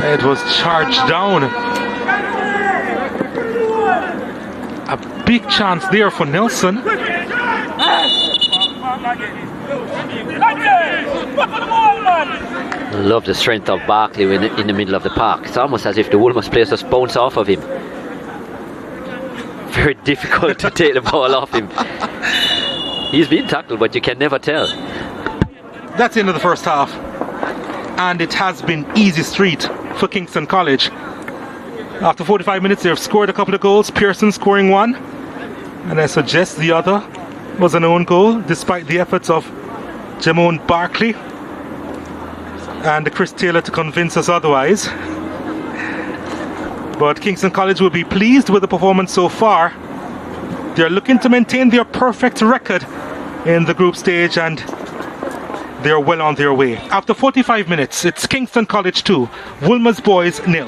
It was charged down. A big chance there for Nelson. Love the strength of Barkley in the middle of the park. It's almost as if the Wolmers players just bounce off of him. Very difficult to take the ball off him. He's been tackled, but you can never tell. That's the end of the first half. And it has been easy street for Kingston College. After 45 minutes, they've scored a couple of goals. Pearson scoring one. And I suggest the other was an own goal, despite the efforts of Jamone Barkley and Chris Taylor to convince us otherwise. But Kingston College will be pleased with the performance so far. They're looking to maintain their perfect record in the group stage, and they're well on their way. After 45 minutes, it's Kingston College 2, Wolmers Boys 0.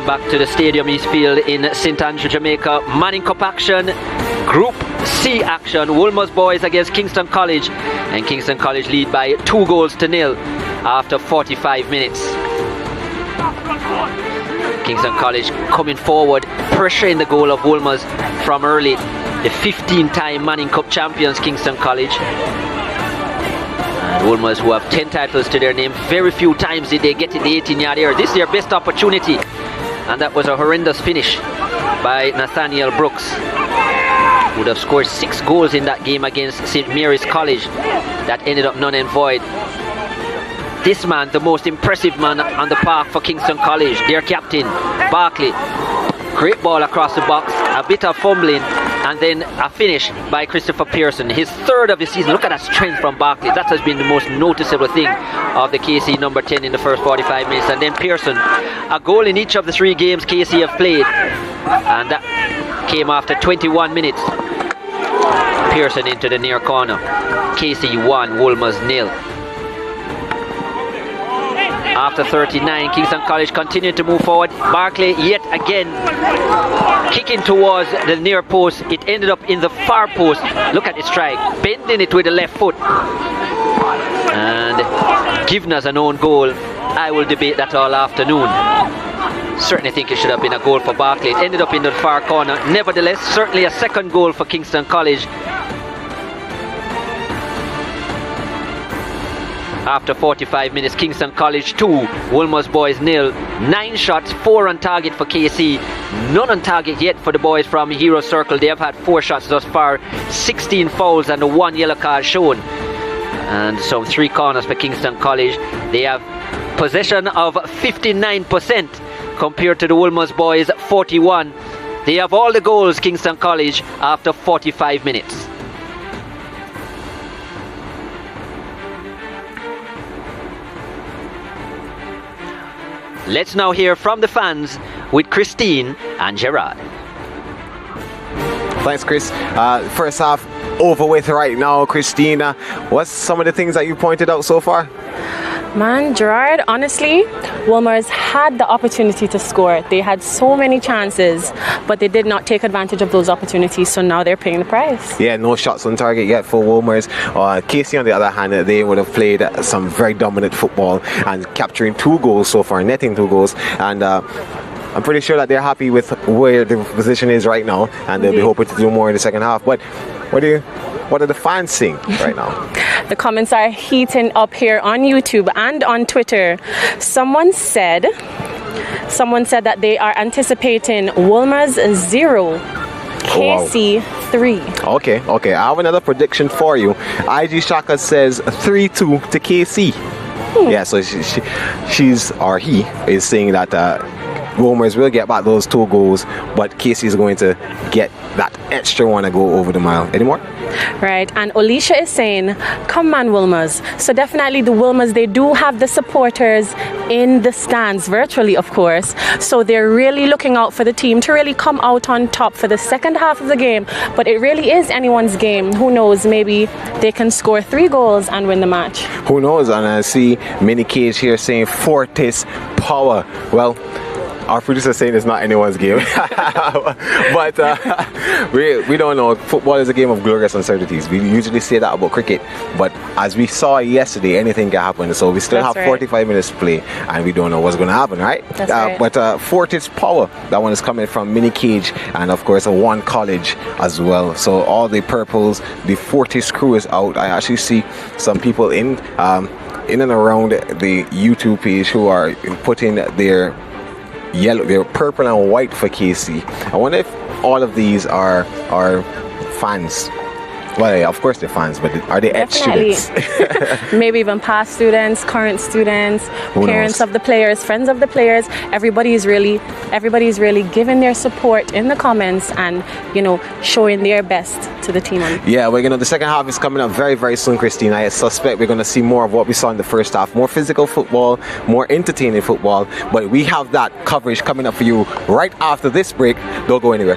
back to the Stadium East Field in St. Andrew, Jamaica. Manning Cup action, Group C action. Wolmers boys against Kingston College, and Kingston College lead by 2-0 after 45 minutes. Kingston College coming forward, pressuring the goal of Wolmers from early. The 15-time Manning Cup champions, Kingston College. And Wolmers, who have 10 titles to their name, very few times did they get in the 18-yard area. This is their best opportunity, and that was a horrendous finish by Nathaniel Brooks. Would have scored 6 goals in that game against St. Mary's College. That ended up none and void. This man, the most impressive man on the park for Kingston College, their captain, Barkley. Great ball across the box, a bit of fumbling, and then a finish by Christopher Pearson. His 3rd of the season. Look at that strength from Barkley. That has been the most noticeable thing of the KC number 10 in the first 45 minutes. And then Pearson, a goal in each of the 3 games KC have played. And that came after 21 minutes. Pearson into the near corner. KC 1, Wolmers 0. After 39, Kingston College continued to move forward. Barkley yet again kicking towards the near post. It ended up in the far post. Look at the strike, bending it with the left foot and giving us an own goal. I will debate that all afternoon. Certainly think it should have been a goal for Barkley. It ended up in the far corner. Nevertheless, certainly a 2nd goal for Kingston College. After 45 minutes, Kingston College 2, Wolmers boys 0. 9 shots, 4 on target for KC. None on target yet for the boys from Hero Circle. They have had 4 shots thus far, 16 fouls and 1 yellow card shown. And some 3 corners for Kingston College. They have possession of 59% compared to the Wolmers boys 41. They have all the goals, Kingston College, after 45 minutes. Let's now hear from the fans with Christine and Gerard. Thanks, Chris. First half over with right now, Christina. What's some of the things that you pointed out so far? Man, Gerard, honestly, Wolmers had the opportunity to score. They had so many chances, but they did not take advantage of those opportunities, so now they're paying the price. Yeah, no shots on target yet for Wolmers. KC, on the other hand, they would have played some very dominant football and capturing 2 goals so far, netting 2 goals. And I'm pretty sure that they're happy with where the position is right now, and they'll be hoping to do more in the second half. But what are the fans saying right now? The comments are heating up here on YouTube and on Twitter. Someone said that they are anticipating Wolmers 0, KC 3. Okay. I have another prediction for you. IG Shaka says 3-2 to KC. Yeah, so he is saying that Wolmers will get back those 2 goals, but KC is going to get that extra one to go over the mile. Any more? Right, and Alicia is saying, come on, Wolmers. So definitely the Wolmers, they do have the supporters in the stands, virtually, of course. So they're really looking out for the team to really come out on top for the second half of the game. But it really is anyone's game. Who knows, maybe they can score 3 goals and win the match. Who knows? And I see Mini Cage here saying Fortis Power. Well, our producer saying it's not anyone's game. But we don't know. Football is a game of glorious uncertainties. We usually say that about cricket, but as we saw yesterday, anything can happen. So we still have 45 minutes to play, and we don't know what's going to happen, right? That's right. But Fortis Power, that one is coming from Mini Cage, and of course a One College as well. So all the purples, the Fortis crew is out. I actually see some people in and around the YouTube page who are putting their purple and white for KC. I wonder if all of these are fans. Well, yeah, of course they're fans, but are they ex-students? Maybe even past students, current students, parents of the players, friends of the players. Everybody's really giving their support in the comments and, showing their best to the team. Yeah, the second half is coming up very, very soon, Christine. I suspect we're going to see more of what we saw in the first half. More physical football, more entertaining football. But we have that coverage coming up for you right after this break. Don't go anywhere.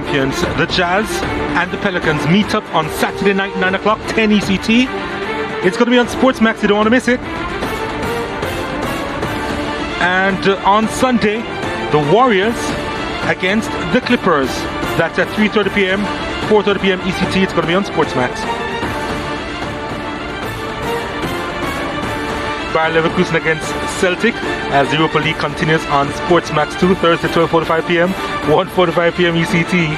champions, the Jazz and the Pelicans, meet up on Saturday night, 9 o'clock, 10 ECT. It's going to be on SportsMax, you don't want to miss it. And on Sunday, the Warriors against the Clippers. That's at 3:30 p.m., 4:30 p.m. ECT. It's going to be on SportsMax. Bayer Leverkusen against Celtic as the Europa League continues on SportsMax 2, Thursday, 12:45 p.m., 1:45 p.m. ECT.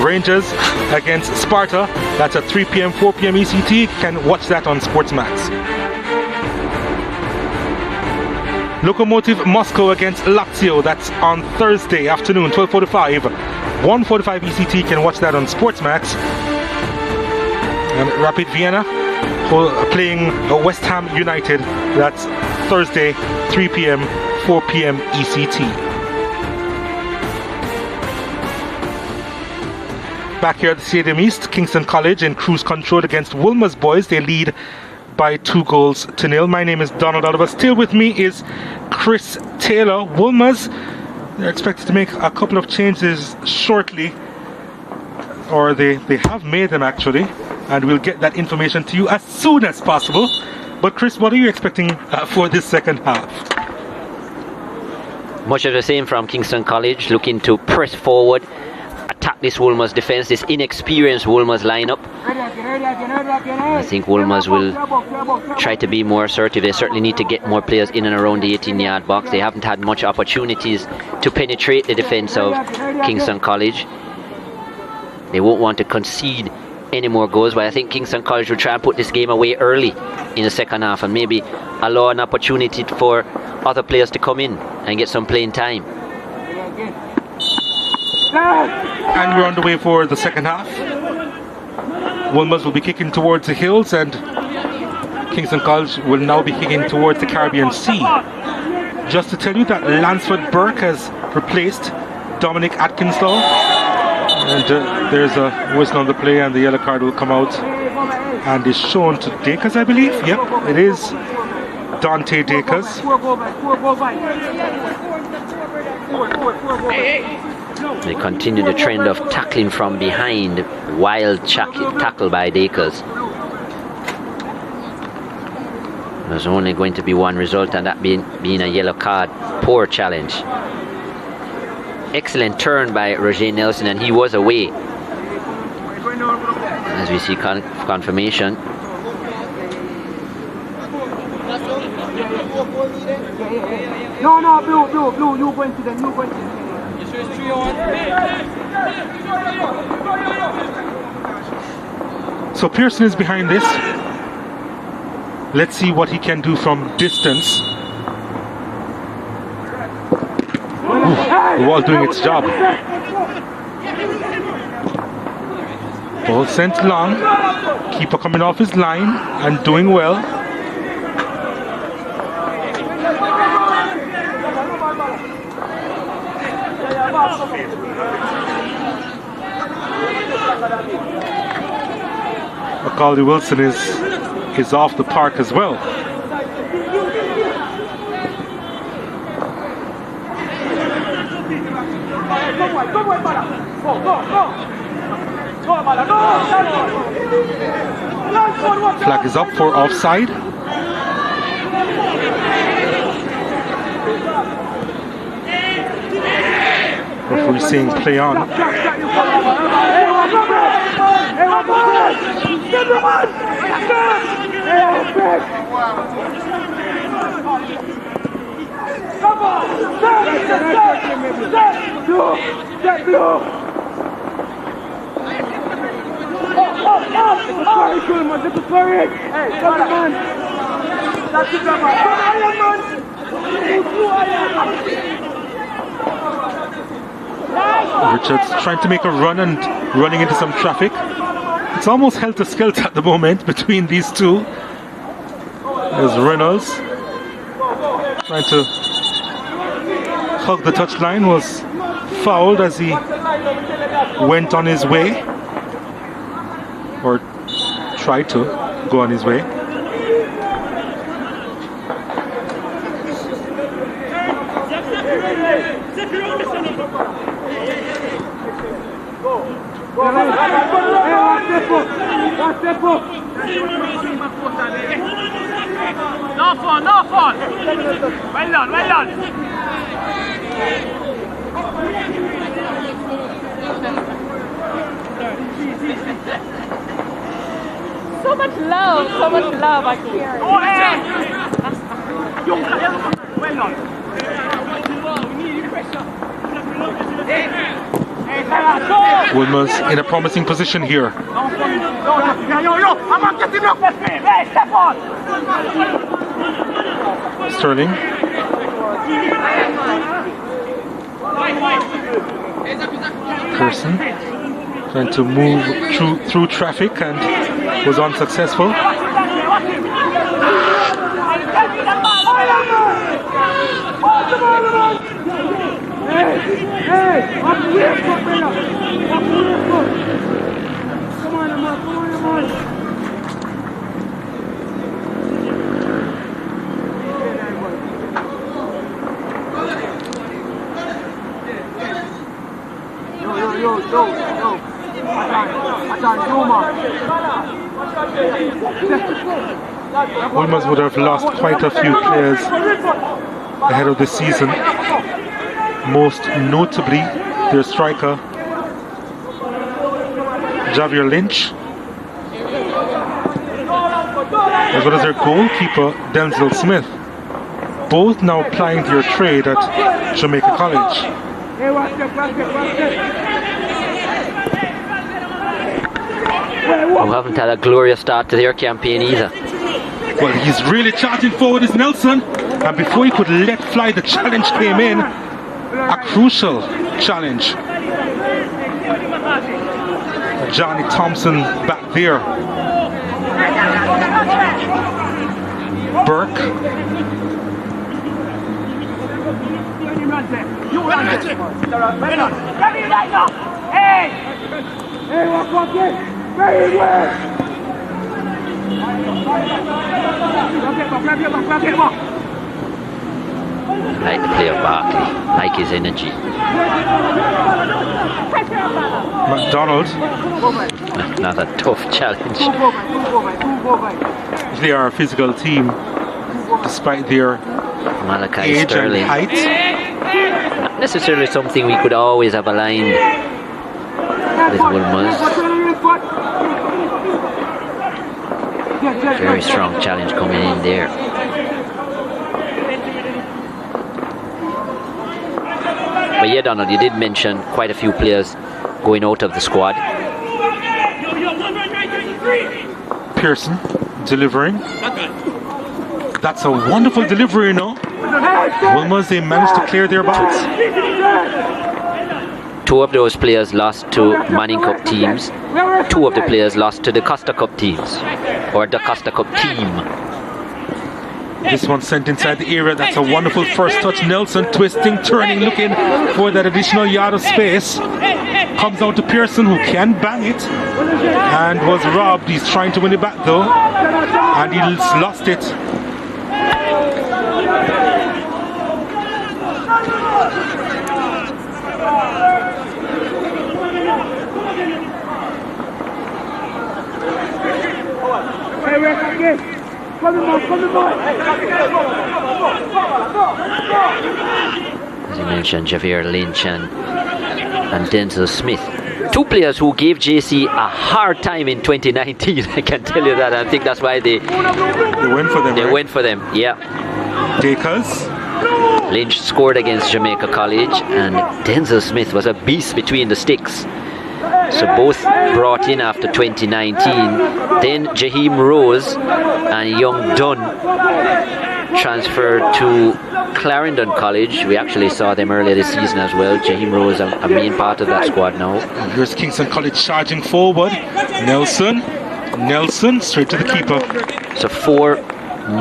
Rangers against Sparta. That's at 3 p.m., 4 p.m. ECT. You can watch that on SportsMax. Lokomotiv Moscow against Lazio. That's on Thursday afternoon, 12:45, 1:45 ECT. You can watch that on SportsMax. And Rapid Vienna playing West Ham United. That's Thursday, 3 p.m., 4 p.m. ECT. Back here at the Stadium East, Kingston College in cruise control against Wolmers boys. They lead by 2-0. My name is Donald Oliver. Still with me is Chris Taylor. Wolmers, they're expected to make a couple of changes shortly, or they have made them actually, and we'll get that information to you as soon as possible. But Chris, what are you expecting for this second half? Much of the same from Kingston College, looking to press forward, attack this Wolmers defense, this inexperienced Wolmers lineup. I think Wolmers will try to be more assertive. They certainly need to get more players in and around the 18-yard box. They haven't had much opportunities to penetrate the defense of Kingston College. They won't want to concede any more goals, but I think Kingston College will try and put this game away early in the second half and maybe allow an opportunity for other players to come in and get some playing time. And we're on the way for the second half. Wolmers will be kicking towards the hills and Kingston College will now be kicking towards the Caribbean Sea. Just to tell you that Lansford Burke has replaced Dominic Atkinslaw. And there's a whistle on the play and the yellow card will come out and is shown to Dakers, I believe. Yep, it is Dante Dakers. They continue the trend of tackling from behind. Wild tackle by Dakers. There's only going to be one result, and that being a yellow card. Poor challenge. Excellent turn by Roger Nelson, and he was away. As we see confirmation. No, blue, you going to them, you going to them. So Pearson is behind this. Let's see what he can do from distance. The wall doing its job. Ball sent long. Keeper coming off his line and doing well. Macaulay Wilson is off the park as well. Flag is up for offside. Referee saying play on. Richards trying to make a run and running into some traffic. It's almost helter-skelter at the moment between these two. There's Reynolds trying to hug the touchline, was fouled as he went on his way, or tried to go on his way. No fall, no fall. Well done, well done. So much love I hear. Oh, hey. Well done. Wolmers in a promising position here. Sterling. Pearson trying to move through traffic and was unsuccessful. Wolmers would have lost quite a few players ahead of the season, most notably their striker Javier Lynch, as well as their goalkeeper Denzel Smith, both now plying their trade at Jamaica College. Who haven't had a glorious start to their campaign either. Well, he's really charging forward, is Nelson, and before he could let fly, the challenge came in, a crucial challenge. Johnny Thompson back there. Burke. Very well. Like the play of Barkley, like his energy. McDonald. Another tough challenge. They are a physical team, despite their Malachi age Sterling. and height. Not necessarily something we could always have aligned with Wolmers. Very strong challenge coming in there. But yeah, Donald, you did mention quite a few players going out of the squad. Pearson delivering. That's a wonderful delivery, no? Wolmers, they managed to clear their box. Two of those players lost to Manning Cup teams. Two of the players lost to the Costa Cup teams, or the Costa Cup team. This one sent inside the area. That's a wonderful first touch. Nelson twisting, turning, looking for that additional yard of space. Comes out to Pearson, who can bang it, and was robbed. He's trying to win it back though, and he's lost it. As you mentioned, Javier Lynch and Denzel Smith. Two players who gave JC a hard time in 2019, I can tell you that. I think that's why they went for them. They went for them, yeah. Dakers. Lynch scored against Jamaica College, and Denzel Smith was a beast between the sticks. So both brought in after 2019. Then Jaheim Rose and Young Dunn transferred to Clarendon College. We actually saw them earlier this season as well. Jaheim Rose, a main part of that squad now. Here's Kingston College charging forward. Nelson straight to the keeper. So four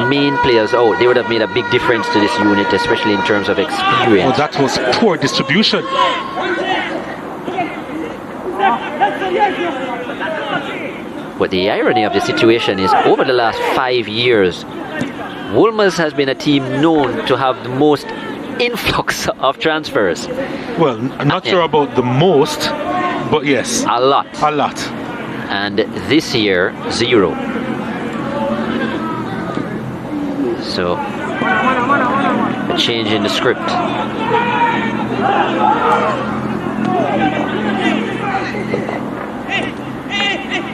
main players out. They would have made a big difference to this unit, especially in terms of experience. Well, that was poor distribution. But the irony of the situation is, over the last 5 years, Wolmers has been a team known to have the most influx of transfers. Well, I'm not sure about the most, but yes. A lot. A lot. And this year, 0. So, a change in the script.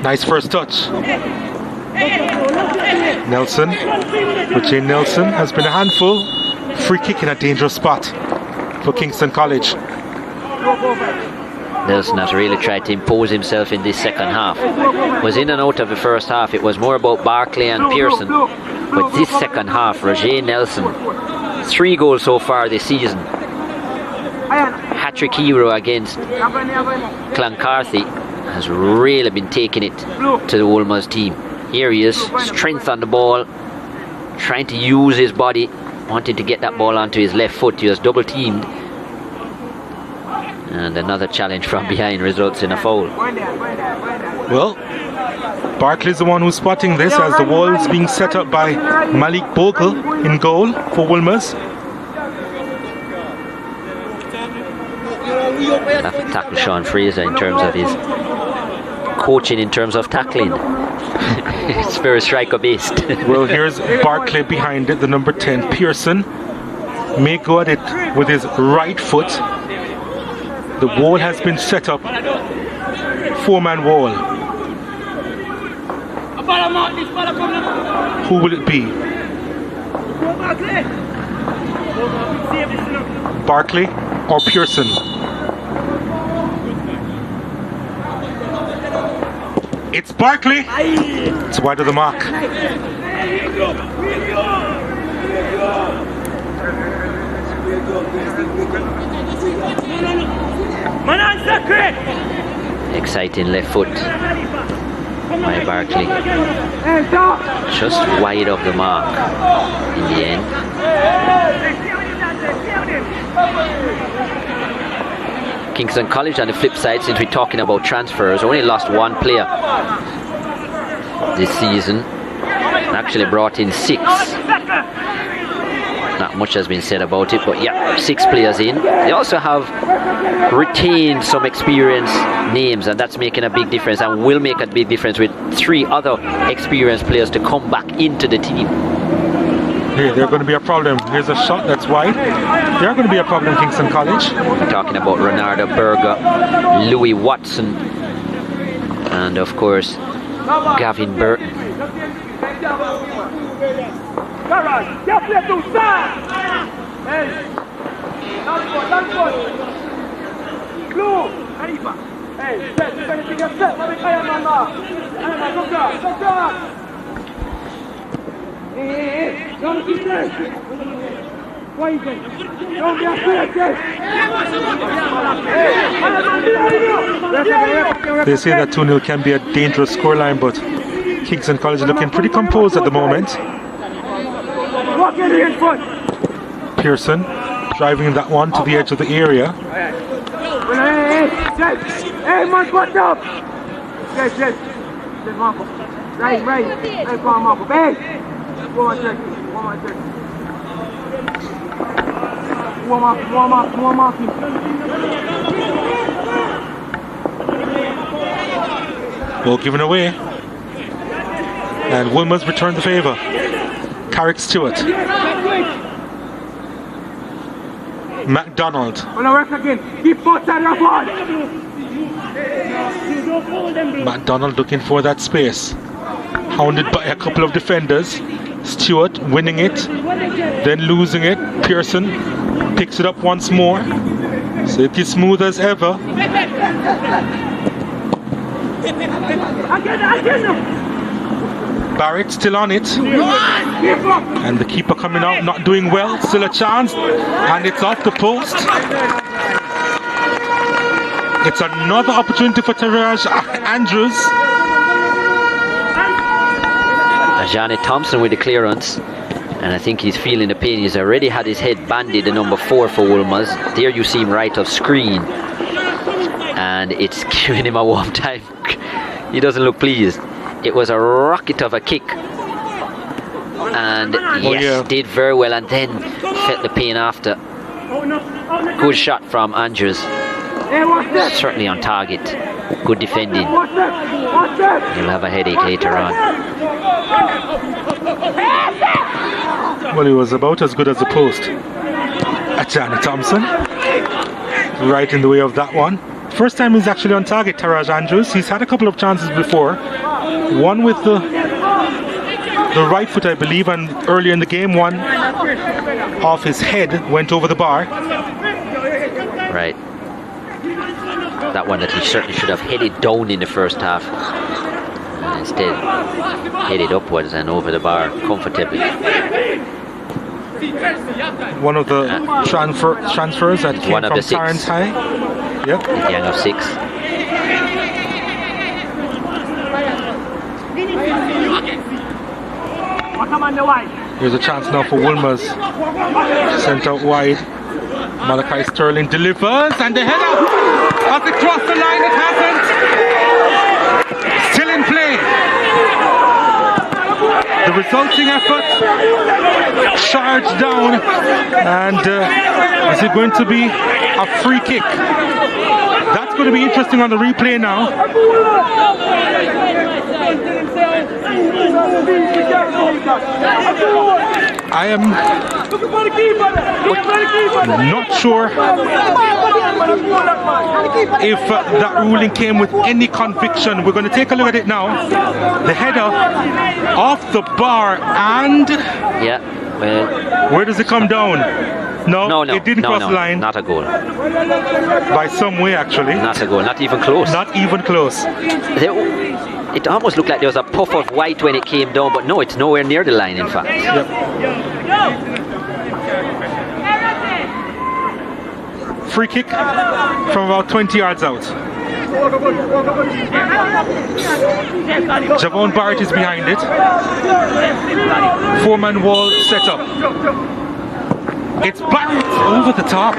Nice first touch. Nelson. Richie Nelson has been a handful. Free kick in a dangerous spot for Kingston College. Nelson has really tried to impose himself in this second half. Was in and out of the first half. It was more about Barclay and Pearson. But this second half, Roger Nelson, 3 goals so far this season. Hat-trick hero against Cloncarthy has really been taking it to the Wolmers team. Here he is, strength on the ball, trying to use his body, wanting to get that ball onto his left foot. He was double teamed. And another challenge from behind results in a foul. Well, Barclay's the one who's spotting this as the wall is being set up by Malik Bogle in goal for Wolmers. Have to tackle Sean Fraser in terms of his coaching, in terms of tackling. It's very striker based. Well, here's Barclay behind it, the number 10, Pearson. May go at it with his right foot. The wall has been set up. 4-man wall. Who will it be? Barclay or Pearson? It's Barclay. It's wide of the mark. Exciting left foot by Barclay. Just wide of the mark in the end. Kingston College on the flip side, since we're talking about transfers, only lost 1 player this season. Actually brought in 6. Not much has been said about it, but yeah, 6 players in. They also have retained some experienced names, and that's making a big difference, and will make a big difference with 3 other experienced players to come back into the team. Here, they're going to be a problem. Here's a shot that's wide. They're going to be a problem, Kingston College. We're talking about Renardo Berger, Louis Watson, and of course, Gavin Burton. They say that 2-0 can be a dangerous scoreline, but Kingston College is looking pretty composed at the moment. Pearson driving that one to the edge of the area. Ball given away. And Wolmers return the favour. Carrick Stewart. MacDonald. MacDonald looking for that space. Hounded by a couple of defenders. Stewart winning it, then losing it. Pearson picks it up once more. So it is smooth as ever. Barrett still on it. And the keeper coming out, not doing well. Still a chance. And it's off the post. It's another opportunity for Teraj Andrews. Johnny Thompson with the clearance, and I think he's feeling the pain. He's already had his head banded, the number 4 for Wolmers. There you see him right off screen, and it's giving him a warm time. He doesn't look pleased. It was a rocket of a kick, and did very well, and then felt the pain after. Good shot from Andrews. Certainly on target. Good defending. He'll have a headache later on. Well, he was about as good as the post. Ajani Thompson. Right in the way of that one. First time he's actually on target, Taraj Andrews. He's had a couple of chances before. One with the right foot, I believe, and earlier in the game, one off his head went over the bar. Right. That one that he certainly should have headed down in the first half. Instead, headed upwards and over the bar comfortably. One of the transfers that came from Tarrant High. Yep. Young of 6. Here's a chance now for Wolmers. Sent out wide. Malachi Sterling delivers and the header. Has it crossed the line? It hasn't. Still in play. The resulting effort. Charged down. And is it going to be a free kick? That's going to be interesting on the replay now. I am not sure if that ruling came with any conviction. We're going to take a look at it now. The header off the bar and where does it come down? No, it didn't cross the line. Not a goal. By some way, actually. Not a goal. Not even close. Not even close. It almost looked like there was a puff of white when it came down, but no, it's nowhere near the line, in fact. Yep. Free kick from about 20 yards out. Javon Barrett is behind it. 4-man wall set up. It's Barrett over the top.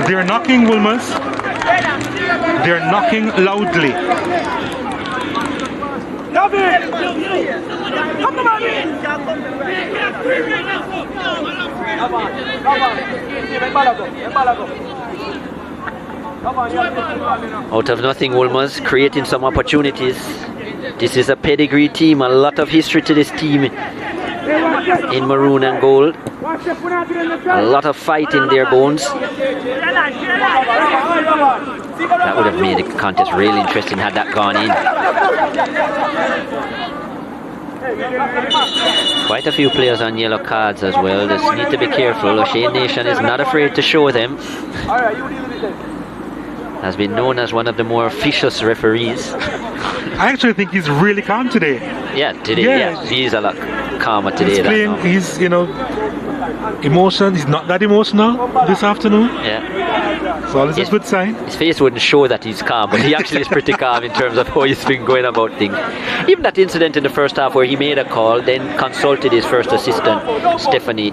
They're knocking Wolmers. They're knocking loudly. Out of nothing, Wolmers creating some opportunities. This is a pedigree team, a lot of history to this team in maroon and gold. A lot of fight in their bones. That would have made the contest really interesting had that gone in. Quite a few players on yellow cards as well. Just need to be careful. O'Shea Nation is not afraid to show them. Has been known as one of the more officious referees. I actually think he's really calm today. Yeah, today, yeah. He's a lot calmer today. He's playing, he's, emotion. He's not that emotional this afternoon. Yeah. So this is a good sign. His face wouldn't show that he's calm, but he actually is pretty calm in terms of how he's been going about things. Even that incident in the first half where he made a call, then consulted his first assistant, Stephanie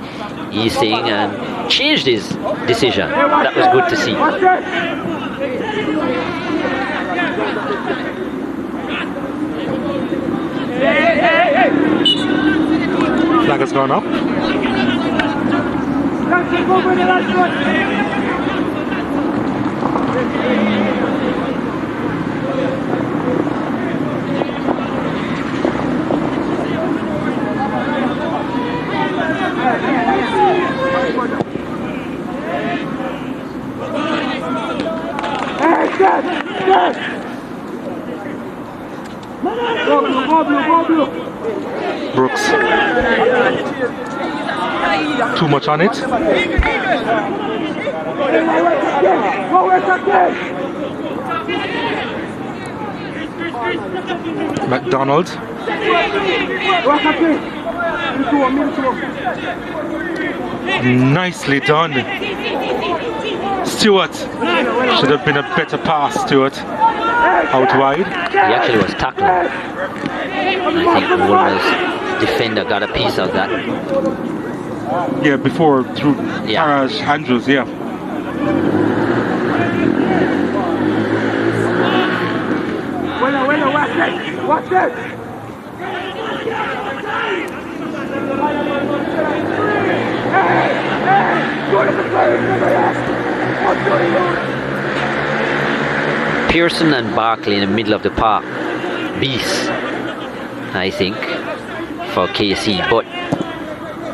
Easing, and changed his decision. That was good to see. Flag has gone up. Brooks. Too much on it. McDonald. Nicely done. Stewart. Should have been a better pass, Stewart. Out wide. He actually was tackled. I think the Wolmers defender got a piece of that. Yeah, before through Taraj Andrews, yeah. Watch it! Pearson and Barkley in the middle of the park. Beasts, I think, for KC. But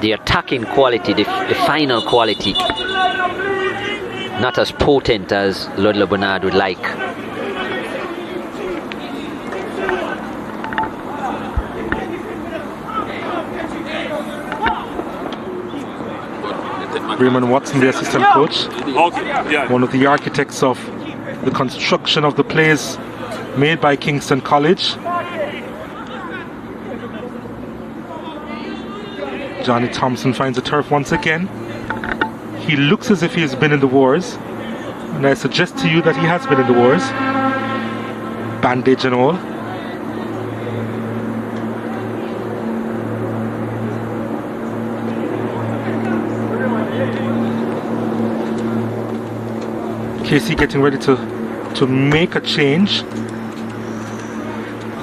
the attacking quality, the final quality, not as potent as Ludlow Bernard would like. Raymond Watson, the assistant coach, one of the architects of the construction of the plays made by Kingston College. Johnny Thompson finds the turf once again. He looks as if he has been in the wars, and I suggest to you that he has been in the wars, bandage and all. KC getting ready to make a change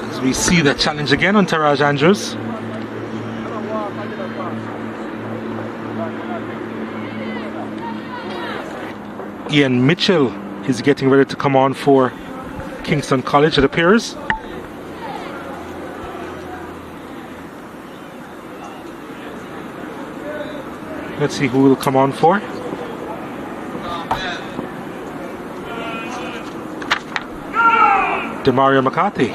as we see the challenge again on Taraj Andrews. Ian Mitchell is getting ready to come on for Kingston College, it appears. Let's see who will come on for. Demario McCarthy.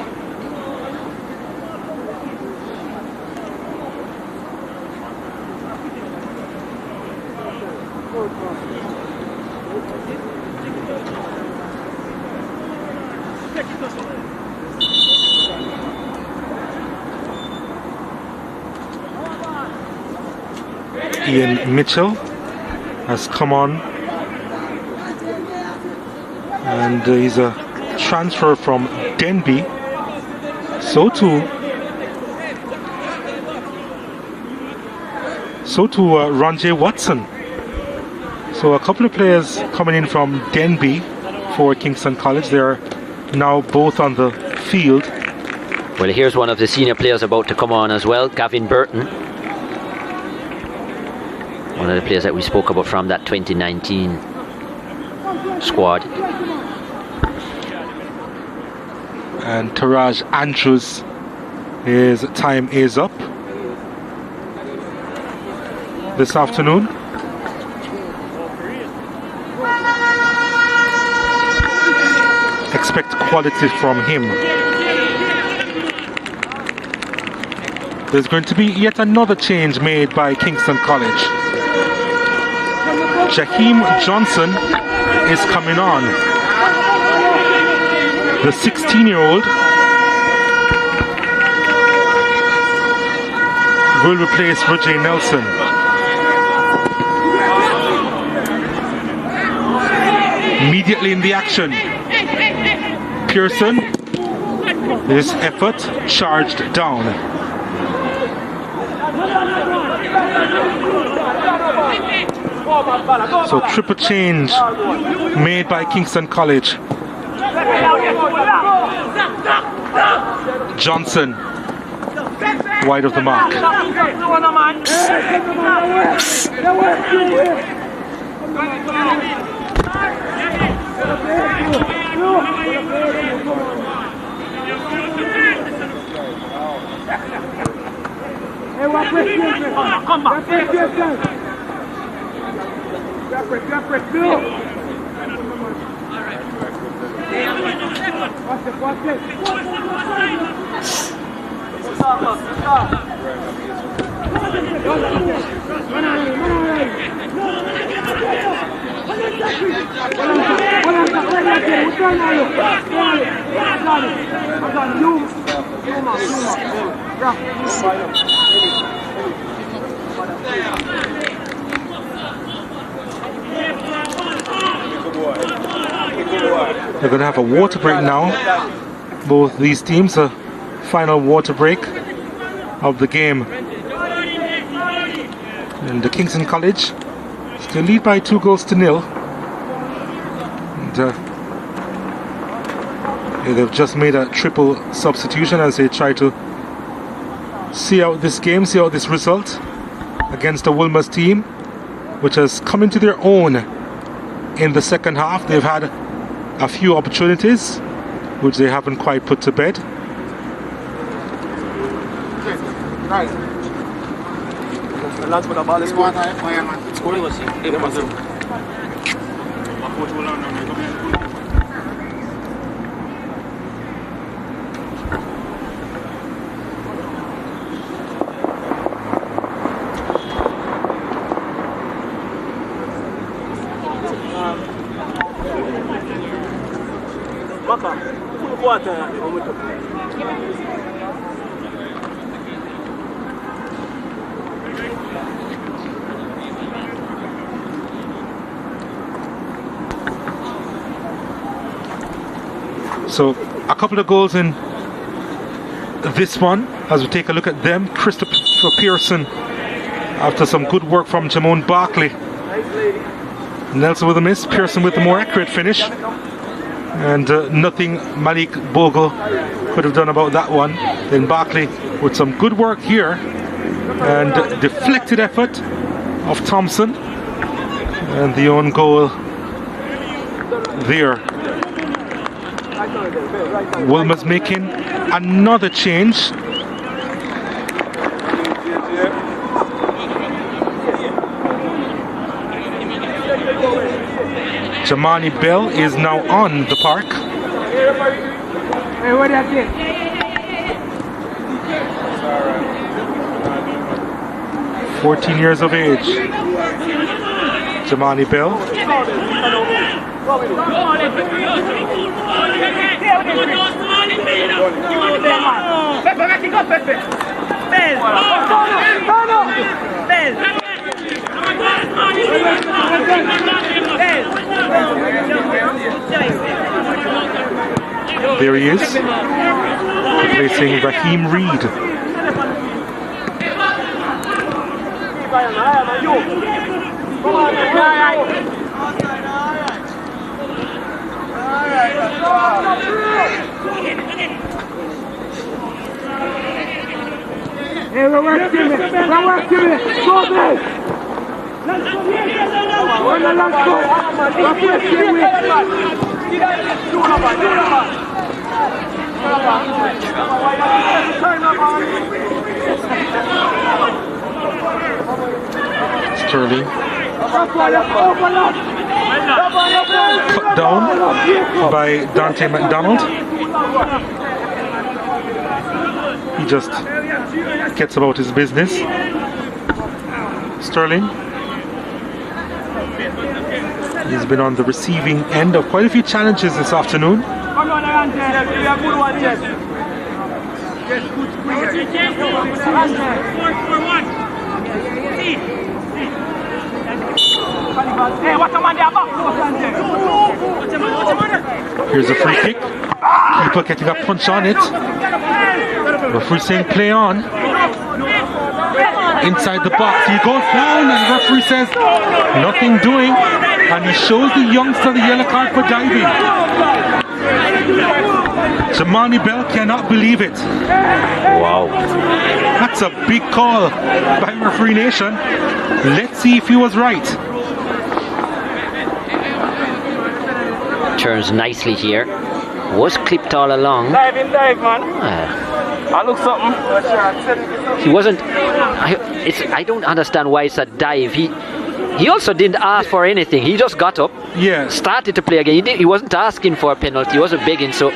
Ian Mitchell has come on, and he's a transfer from Denby. So too Ronjay Watson. So a couple of players coming in from Denby for Kingston College. They are now both on the field. Well, here's one of the senior players about to come on as well, Gavin Burton. One of the players that we spoke about from that 2019 squad. And Taraj Andrews, his time is up this afternoon. Expect quality from him. There's going to be yet another change made by Kingston College. Jaheim Johnson is coming on. The 16-year-old will replace Roger Nelson. Immediately in the action, Pearson, his effort charged down. So triple change made by Kingston College. Johnson wide of the mark. Come back. They're going to have a water break now. Both these teams, a final water break of the game. And the Kingston College still lead by 2-0. And they've just made a triple substitution as they try to see out this game, see out this result against the Wolmers team. which has come into their own in the second half. They've had a few opportunities, which they haven't quite put to bed. Right. The lads with the ball is going. So a couple of goals in this one as we take a look at them. Christopher Pearson after some good work from Jamon Barkley. Nelson with a miss, Pearson with the more accurate finish, and nothing Malik Bogle could have done about that one. Then Barkley with some good work here and deflected effort of Thompson, and the own goal there. Wolmers making another change. Jamani Bell is now on the park. 14 years of age. Jamani Bell. There he is, replacing Raheem Reed. Hey, we're working it. Go there. Sterling cut down by Dante McDonald. He just gets about his business. Sterling, he's been on the receiving end of quite a few challenges this afternoon. Here's a free kick. Keeper getting a punch on it. Referee saying play on. Inside the box, he goes down, and the referee says nothing doing, and he shows the youngster the yellow card for diving. Jamani Bell cannot believe it. Wow. That's a big call by Referee Nation. Let's see if he was right. Turns nicely here. Was clipped all along. Dive, man. I look something. He wasn't. I don't understand why it's a dive. He also didn't ask for anything. He just got up. Yeah. Started to play again. He wasn't asking for a penalty. He wasn't begging. So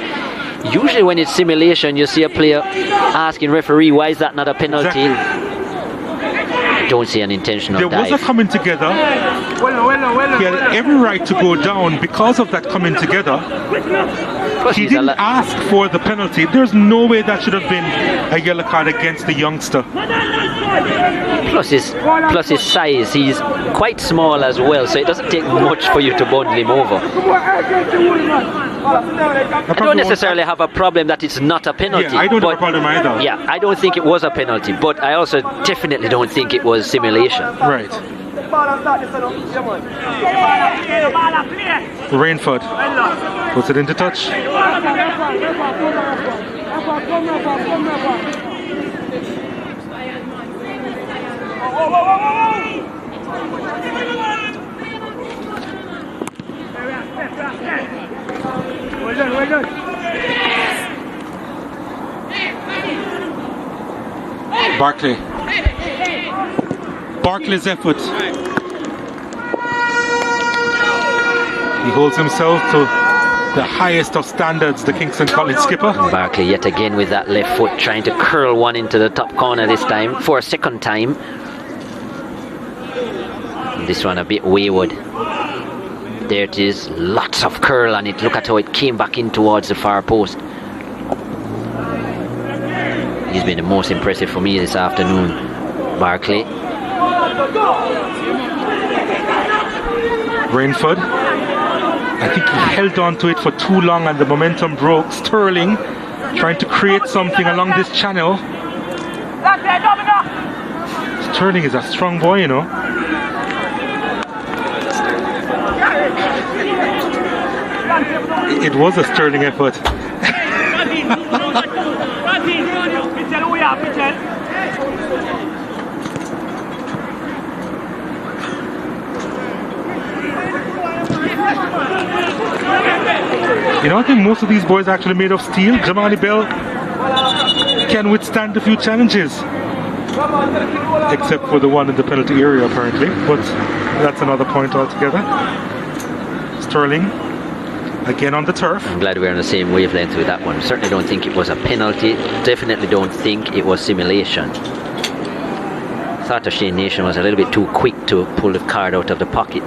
usually when it's simulation, you see a player asking referee, why is that not a penalty? Exactly. I don't see an intentional There dive. was a coming together. He had every right to go down because of that coming together. He didn't ask for the penalty. There's no way that should have been a yellow card against the youngster. Plus his size, he's quite small as well, so it doesn't take much for you to bundle him over. I don't necessarily have a problem that it's not a penalty. Yeah, I don't have a problem either. Yeah, I don't think it was a penalty, but I also definitely don't think it was simulation. Right. Rainford puts it into touch. Barkley's effort. He holds himself to the highest of standards, the Kingston College skipper. Barkley yet again with that left foot, trying to curl one into the top corner this time, for a second time. This one a bit wayward. There it is, lots of curl on it. Look at how it came back in towards the far post. He's been the most impressive for me this afternoon, Barkley. Rainford, I think he held on to it for too long and the momentum broke. Sterling trying to create something along this channel. Sterling is a strong boy, you know. It was a Sterling effort. You know, I think most of these boys are actually made of steel. Jamani Bell can withstand a few challenges, except for the one in the penalty area apparently, but that's another point altogether. Sterling again on the turf. I'm glad we're on the same wavelength with that one. Certainly don't think it was a penalty. Definitely don't think it was simulation. Thought the Shane Nation was a little bit too quick to pull the card out of the pocket.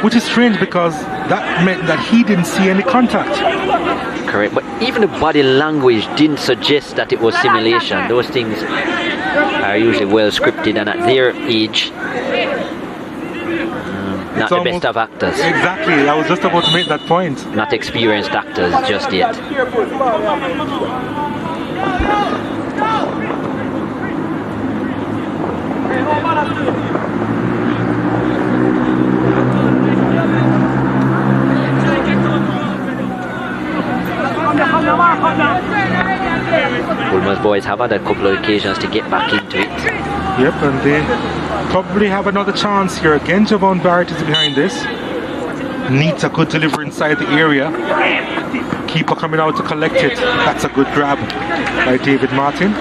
Which is strange because that meant that he didn't see any contact. Correct, but even the body language didn't suggest that it was simulation. Those things are usually well scripted, and at their age, not the best of actors. Exactly, I was just about to make that point. Not experienced actors just yet. Wolmers boys have had a couple of occasions to get back into it. Yep, and they probably have another chance here. Again, Javon Barrett is behind this. Needs a good delivery inside the area. Keeper coming out to collect it. That's a good grab by David Martin.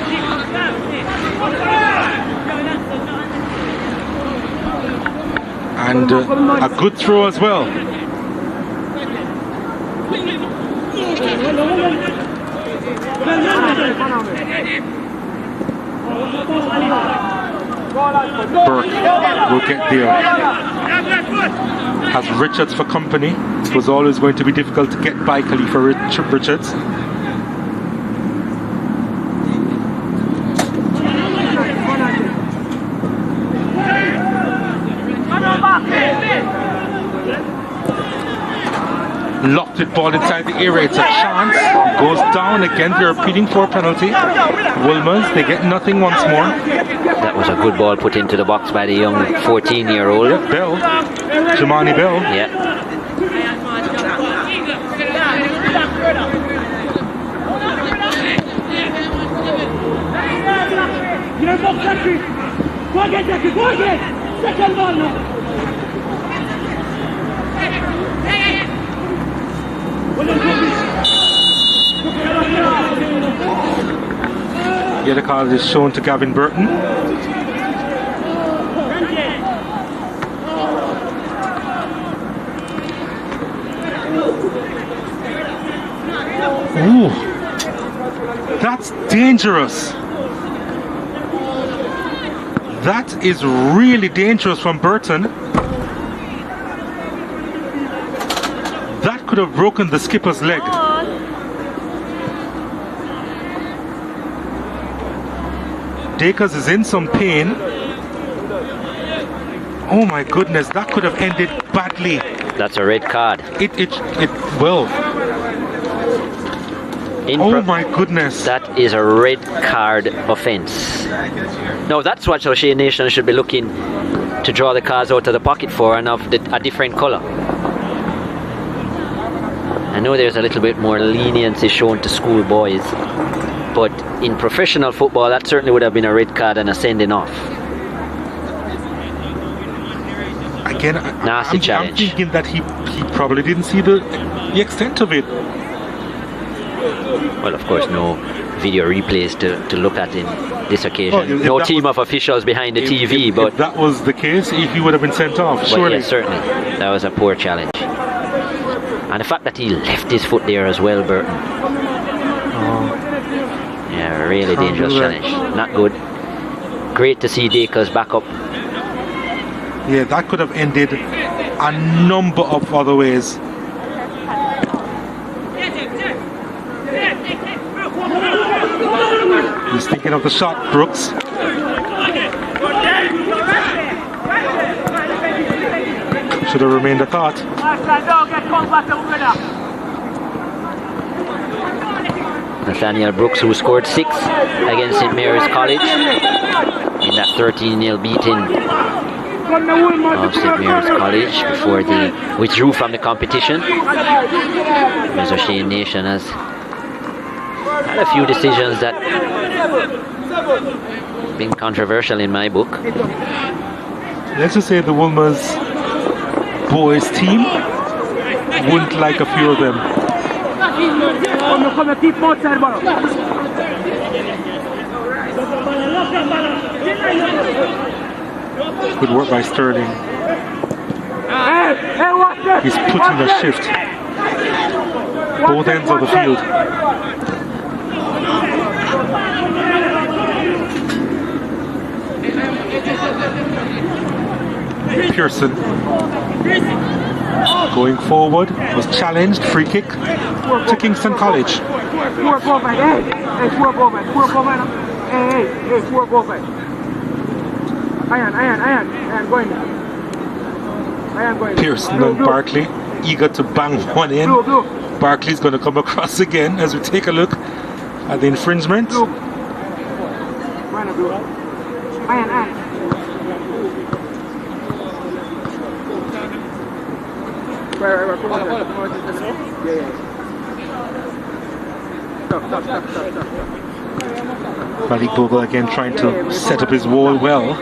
And a good throw as well. Burke will get there. Has Richards for company. It was always going to be difficult to get by Khalifa Richards. Locked it ball inside the area. It's a chance. Goes down again. They're appealing for a penalty. Wolmers, they get nothing once more. That was a good ball put into the box by the young 14-year-old. Bell. Jamani Bell. Yeah. Yellow card is shown to Gavin Burton. Ooh, that's dangerous. That is really dangerous from Burton. That could have broken the skipper's leg. Dakers is in some pain. Oh my goodness, that could have ended badly. That's a red card. It will. Oh my goodness. That is a red card offence. No, that's what O'Shea Nation should be looking to draw the cards out of the pocket for, and of a different colour. I know there's a little bit more leniency shown to schoolboys, but in professional football that certainly would have been a red card and a sending off. again, Nasty I'm challenge. thinking that he probably didn't see the extent of it. Well, of course, no video replays to look at in this occasion. Oh, if no that team was- of officials behind the TV, If but that was the case, he would have been sent off, but surely. yes, certainly. That was a poor challenge. And the fact that he left his foot there as well, Burton. Yeah, really Can't dangerous do that. challenge. Not good. Great to see Dacres back up. Yeah, that could have ended a number of other ways. He's thinking of the shot, Brooks. Should have remained a thought. Nathaniel Brooks, who scored 6 against St. Mary's College in that 13-0 beating of St. Mary's College before they withdrew from the competition. As O'Shea Nation has had a few decisions that been controversial in my book. Let's just say the Wolmers boys team wouldn't like a few of them. Good work by Sterling. He's putting a shift. Both ends of the field. Pearson going forward, was challenged, free kick to Kingston College. Pearson and Barkley eager to bang one in. Barkley's going to come across again as we take a look at the infringement. Malik Bogle again trying to set up his wall well.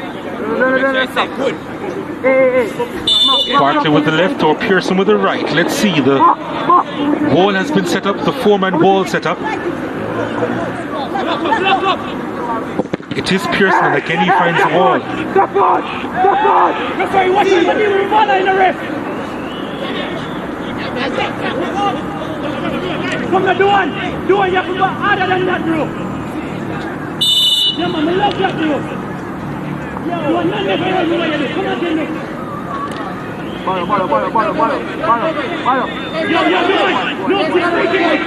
Barkley with the left or Pearson with the right. Let's see, the wall has been set up, the 4-man wall set up. It is Pearson and again he finds the wall. Come on, do one, you have to go harder than that, bro. Yeah, man, I love that, bro. Yeah, you are not never run away, come on, get me. Bottle. Yo, do it. No, keep making it.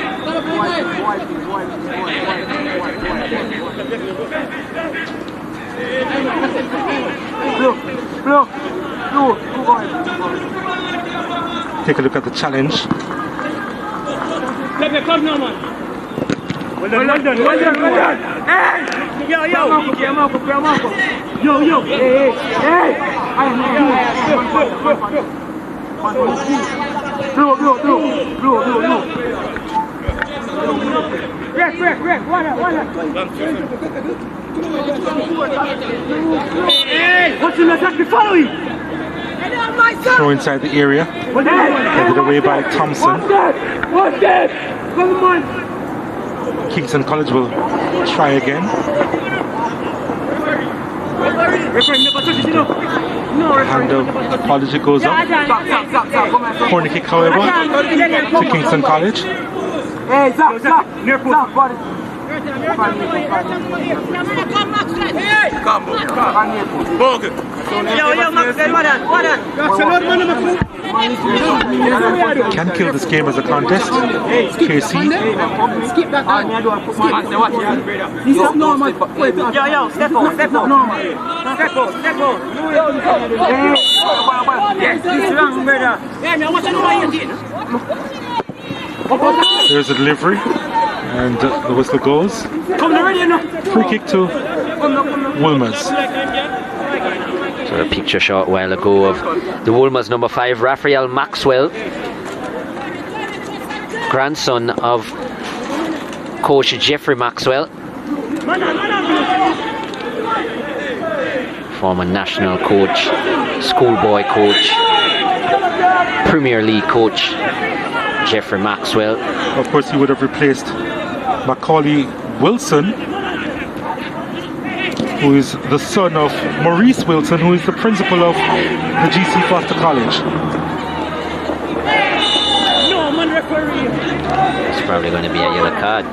Blue. Take a look at the challenge. Come now, man. Well done. Hey! Yo. Hey! Blue. Red. One. What's in the attack? Follow you. Throw inside the area. Headed away by Thompson. What's that? Come on. Kingston College will try again. Hand of apology goes up. Corner kick, however, to Kingston College. Hey, Zach, buddy. Can kill this game as a contest. KC. Skip that guy. This is normal. Yo, step on. Yes, this wrong, brother. There's a delivery, and the whistle goes. Free kick to Wolmers. So a picture shot a while ago of the Wolmers number 5, Raphael Maxwell, grandson of Coach Jeffrey Maxwell, former national coach, schoolboy coach, Premier League coach, Jeffrey Maxwell. Of course, he would have replaced Macaulay Wilson, who is the son of Maurice Wilson, who is the principal of the GC Foster College. It's probably going to be a yellow card.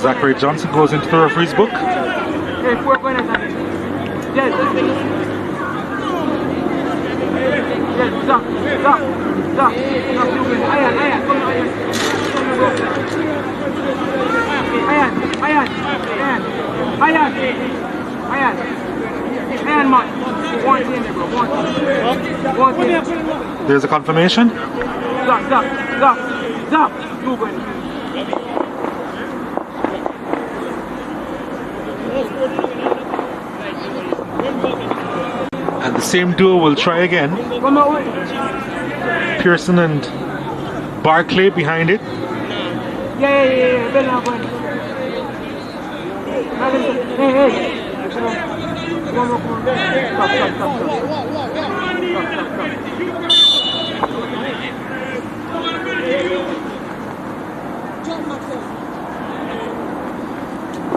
Zachary Johnson goes into the referee's book. There's a confirmation. And the same duo will try again. Pearson and Barclay behind it.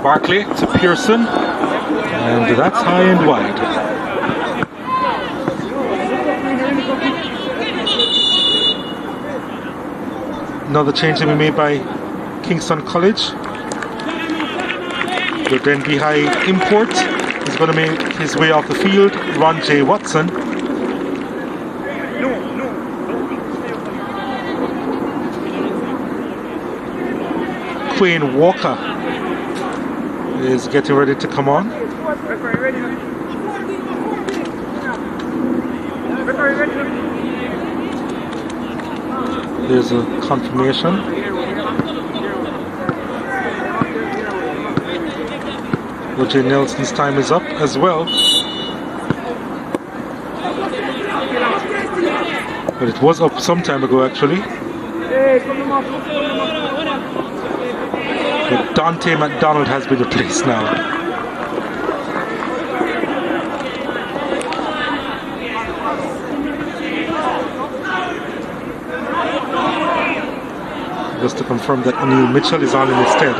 Barclay to Pearson, and that's high and wide. Another change to be made by Kingston College. But then behind import is going to make his way off the field, Ron J. Watson. Quayne Walker is getting ready to come on. There's a confirmation. Roger Nelson's time is up as well. But it was up some time ago actually. But Dante McDonald has been replaced now. Just to confirm that O'Neill Mitchell is on instead.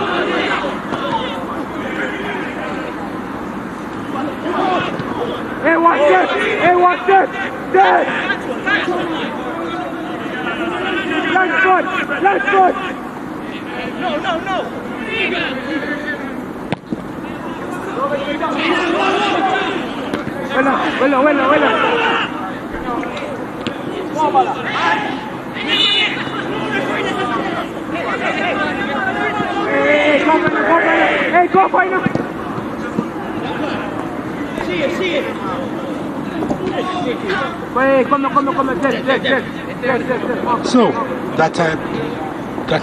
Hey, watch this! Hey, watch this! Dead! Left foot! Left foot! No! Hey, go for it! See it! Wait, come. So, that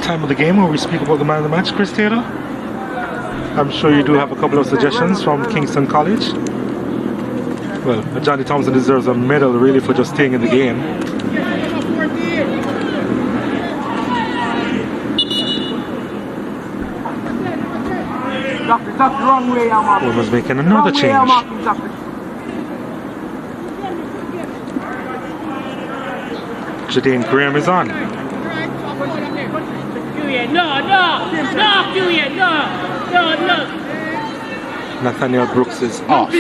time of the game where we speak about the man of the match, Chris Taylor, I'm sure you do have a couple of suggestions from Kingston College. Well, Johnny Thompson deserves a medal really for just staying in the game. Wolmers making another change. Jadane Graham is on. Nathaniel Brooks is off.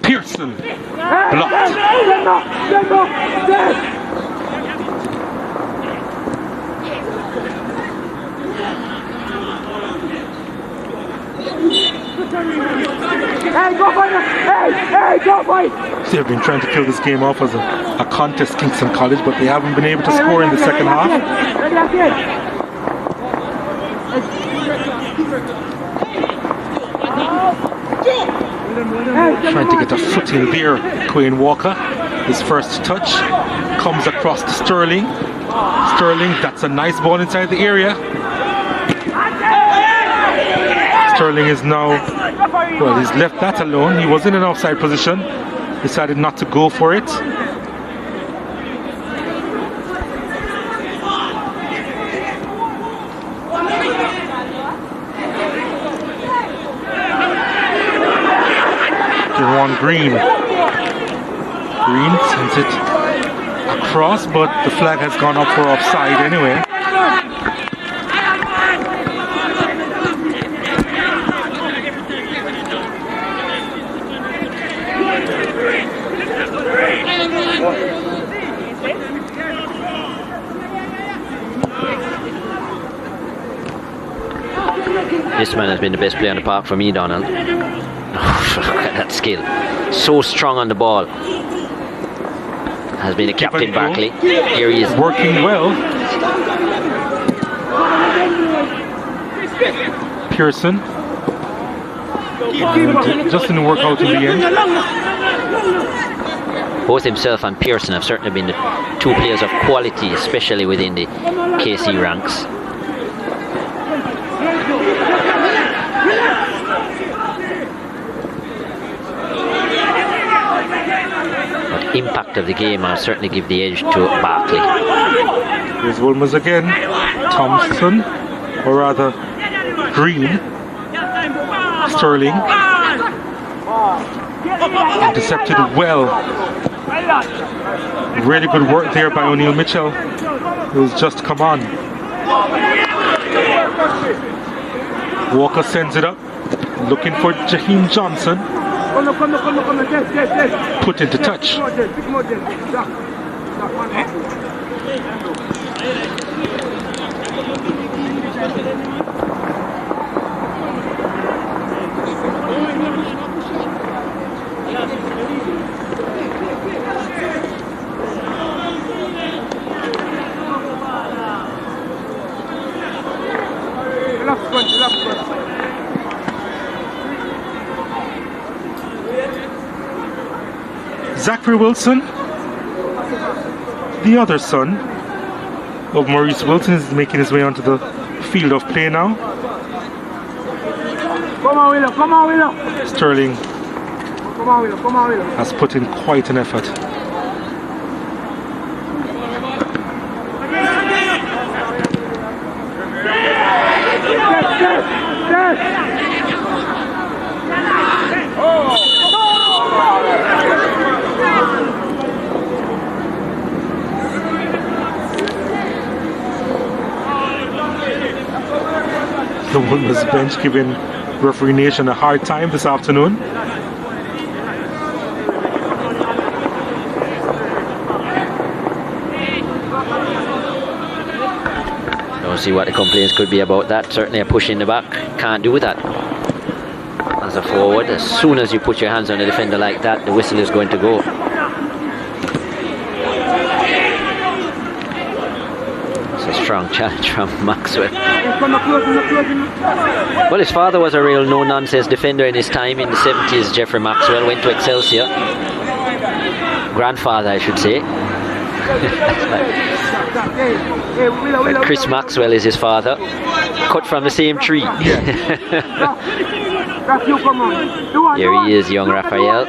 Pearson blocked. Hey, go fight! Hey, go fight! They've been trying to kill this game off as a contest, Kingston College, but they haven't been able to score in the second half. Trying to get a footing there, Quayne Walker. His first touch comes across to Sterling. Sterling, that's a nice ball inside the area. Sterling is now, well, he's left that alone. He was in an offside position, decided not to go for it. Deron Green. Green sends it across, but the flag has gone up for offside anyway. This man has been the best player on the park for me, Donald. Oh, look at that skill. So strong on the ball. Has been a captain, Barkley. Here he is. Working well. Pearson. And just didn't work out in the end. Both himself and Pearson have certainly been the two players of quality, especially within the KC ranks. But impact of the game, I'll certainly give the edge to Barkley. Here's Wolmers again. Thompson, or rather Green. Sterling. Intercepted well. Really good work there by O'Neal Mitchell, who's just come on. Walker sends it up, looking for Jaheim Johnson. Put into touch. Zachary Wilson, the other son of Maurice Wilson, is making his way onto the field of play now. Come on, Willow, come on, Willow. Sterling Come on, Willow, come on, Willow. has put in quite an effort. The Wolmers bench giving referee Nation a hard time this afternoon. Don't see what the complaints could be about that. Certainly a push in the back. Can't do that. As a forward, as soon as you put your hands on a defender like that, the whistle is going to go. It's a strong challenge from Maxwell. Well, his father was a real no-nonsense defender in his time in the 70s. Jeffrey Maxwell went to Excelsior. Grandfather, I should say. But Chris Maxwell is his father. Cut from the same tree. Here he is, young Raphael,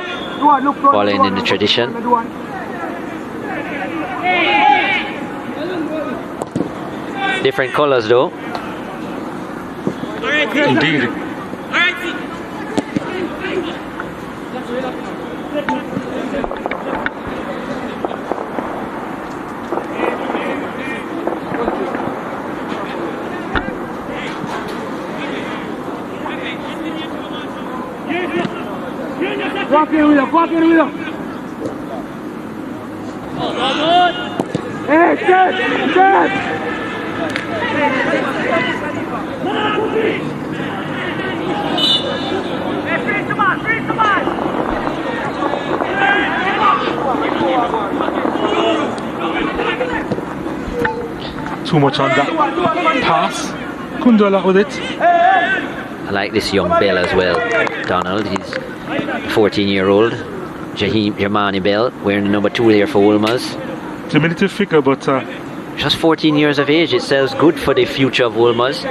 following in the tradition. Different colours though. Indeed. Walk in with him, walk in with him. Hey, get. Too much on that pass. Couldn't do a lot with it. I like this young Bell as well, Donald. He's 14-year-old. Jermani Bell, wearing the number 2 there for Wolmers. Diminutive figure, but just 14 years of age. It sells good for the future of Wolmers.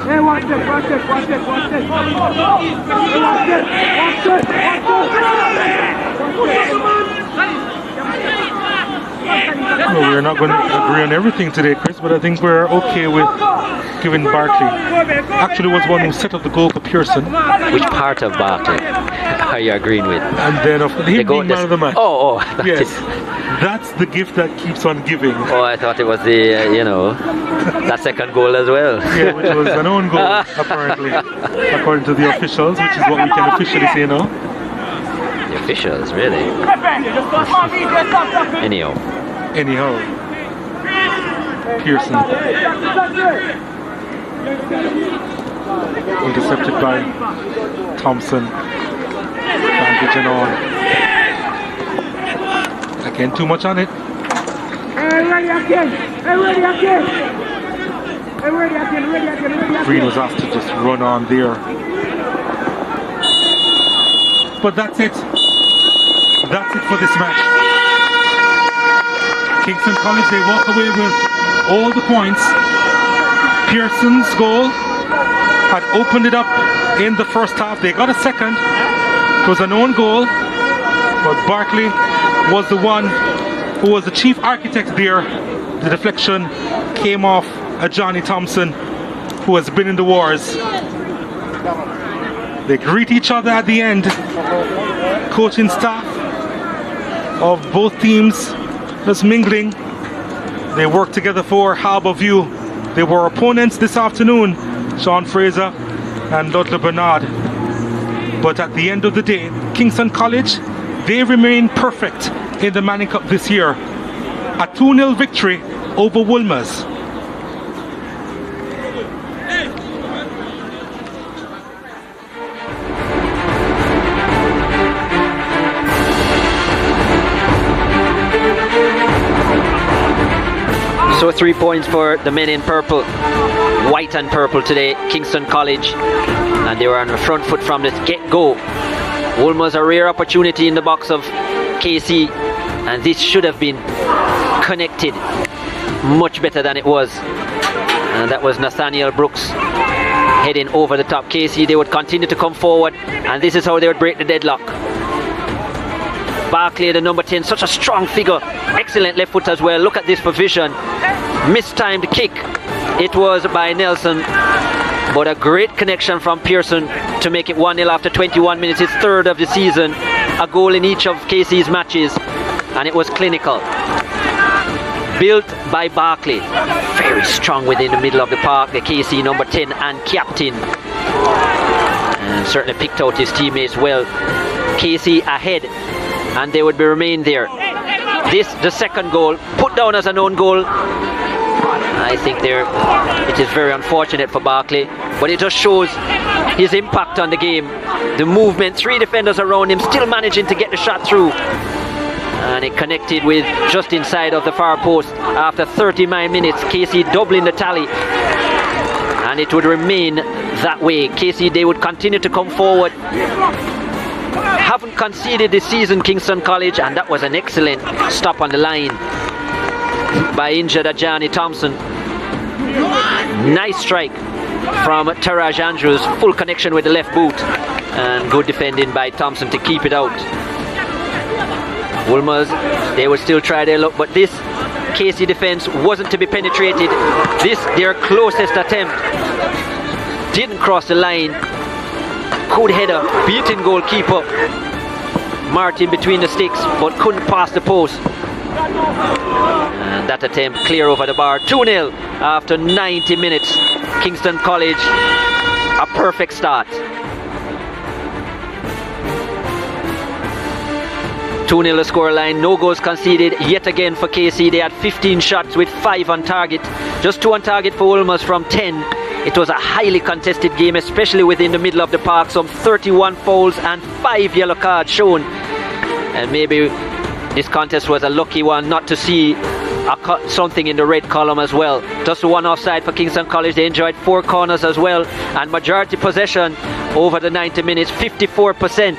Hey, watch it. Well, we're not going to agree on everything today, Chris, but I think we're okay with giving Barkley. Actually, was one who set up the goal for Pearson. Which part of Barkley are you agreeing with? And then him being man of the match. Oh, yes. That's the gift that keeps on giving. Oh, I thought it was the, that second goal as well. Yeah, which was an own goal, apparently, according to the officials, which is what we can officially say now. The officials, really? Anyhow. Pearson. Intercepted by Thompson. Bandaging on. Again, too much on it. Green was asked to just run on there. But that's it. That's it for this match. Kingston College, they walk away with all the points. Pearson's goal had opened it up in the first half. They got a second. It was an own goal, but Barkley was the one who was the chief architect there. The deflection came off a Johnny Thompson, who has been in the wars. They greet each other at the end. Coaching staff of both teams just mingling. They work together for Harbour View. They were opponents this afternoon, Sean Fraser and Dudley Bernard. But at the end of the day, Kingston College, they remain perfect in the Manning Cup this year. A 2-0 victory over Wolmers. So 3 points for the men in purple, white and purple today, Kingston College, and they were on the front foot from the get-go. Wolmers a rare opportunity in the box of KC, and this should have been connected much better than it was. And that was Nathaniel Brooks heading over the top. KC, they would continue to come forward, and this is how they would break the deadlock. Barkley, the number 10, such a strong figure, excellent left foot as well. Look at this provision, mistimed kick. It was by Nelson, but a great connection from Pearson to make it 1-0 after 21 minutes. It's third of the season, a goal in each of KC's matches, and it was clinical. Built by Barkley, very strong within the middle of the park, the KC number 10 and captain, and certainly picked out his teammates well. KC ahead, and they would be remain there. This, the second goal, put down as an own goal. I think it is very unfortunate for Barkley, but it just shows his impact on the game. The movement, 3 defenders around him, still managing to get the shot through. And it connected with just inside of the far post after 39 minutes. KC doubling the tally. And it would remain that way. KC, they would continue to come forward. Haven't conceded this season, Kingston College, and that was an excellent stop on the line by injured Johnny Thompson. Nice strike from Taraj Andrews, full connection with the left boot, and good defending by Thompson to keep it out. Wolmers, they would still try their luck, but this KC defense wasn't to be penetrated. This, their closest attempt, didn't cross the line. Good header, beating goalkeeper Martin between the sticks, but couldn't pass the post. And that attempt clear over the bar. 2-0 after 90 minutes. Kingston College, a perfect start. 2-0 the scoreline, no goals conceded yet again for KC. They had 15 shots with 5 on target, just 2 on target for Wolmers from 10. It was a highly contested game, especially within the middle of the park. Some 31 fouls and 5 yellow cards shown. And maybe this contest was a lucky one not to see something in the red column as well. Just 1 offside for Kingston College. They enjoyed 4 corners as well, and majority possession over the 90 minutes, 54%.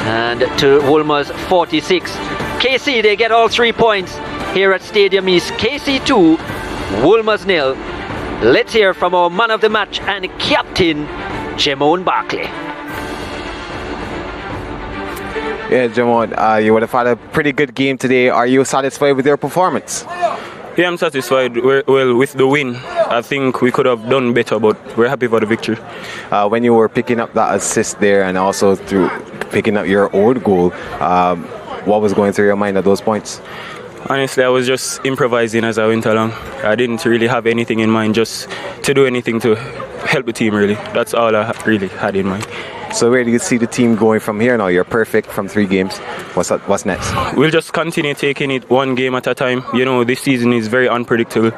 And to Wolmers, 46. KC, they get all 3 points here at Stadium East. KC 2, Wolmers 0. Let's hear from our man of the match and captain, Jamone Barkley. Yeah, Jamon, you would have had a pretty good game today. Are you satisfied with your performance? Yeah, I'm satisfied. Well, with the win, I think we could have done better, but we're happy for the victory. When you were picking up that assist there and also through picking up your own goal, what was going through your mind at those points? Honestly, I was just improvising as I went along. I didn't really have anything in mind, just to do anything to help the team, really. That's all I really had in mind. So where do you see the team going from here now? You're perfect from 3 games. What's next? We'll just continue taking it one game at a time. You know, this season is very unpredictable.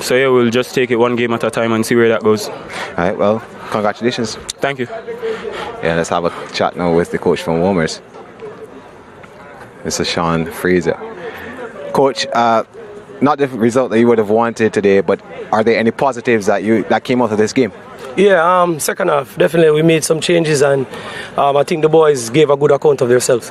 So yeah, we'll just take it one game at a time and see where that goes. All right, well, congratulations. Thank you. Yeah, let's have a chat now with the coach from Wolmers. This is Sean Fraser. Coach, not the result that you would have wanted today, but are there any positives that came out of this game? Yeah, second half, definitely we made some changes, and I think the boys gave a good account of themselves.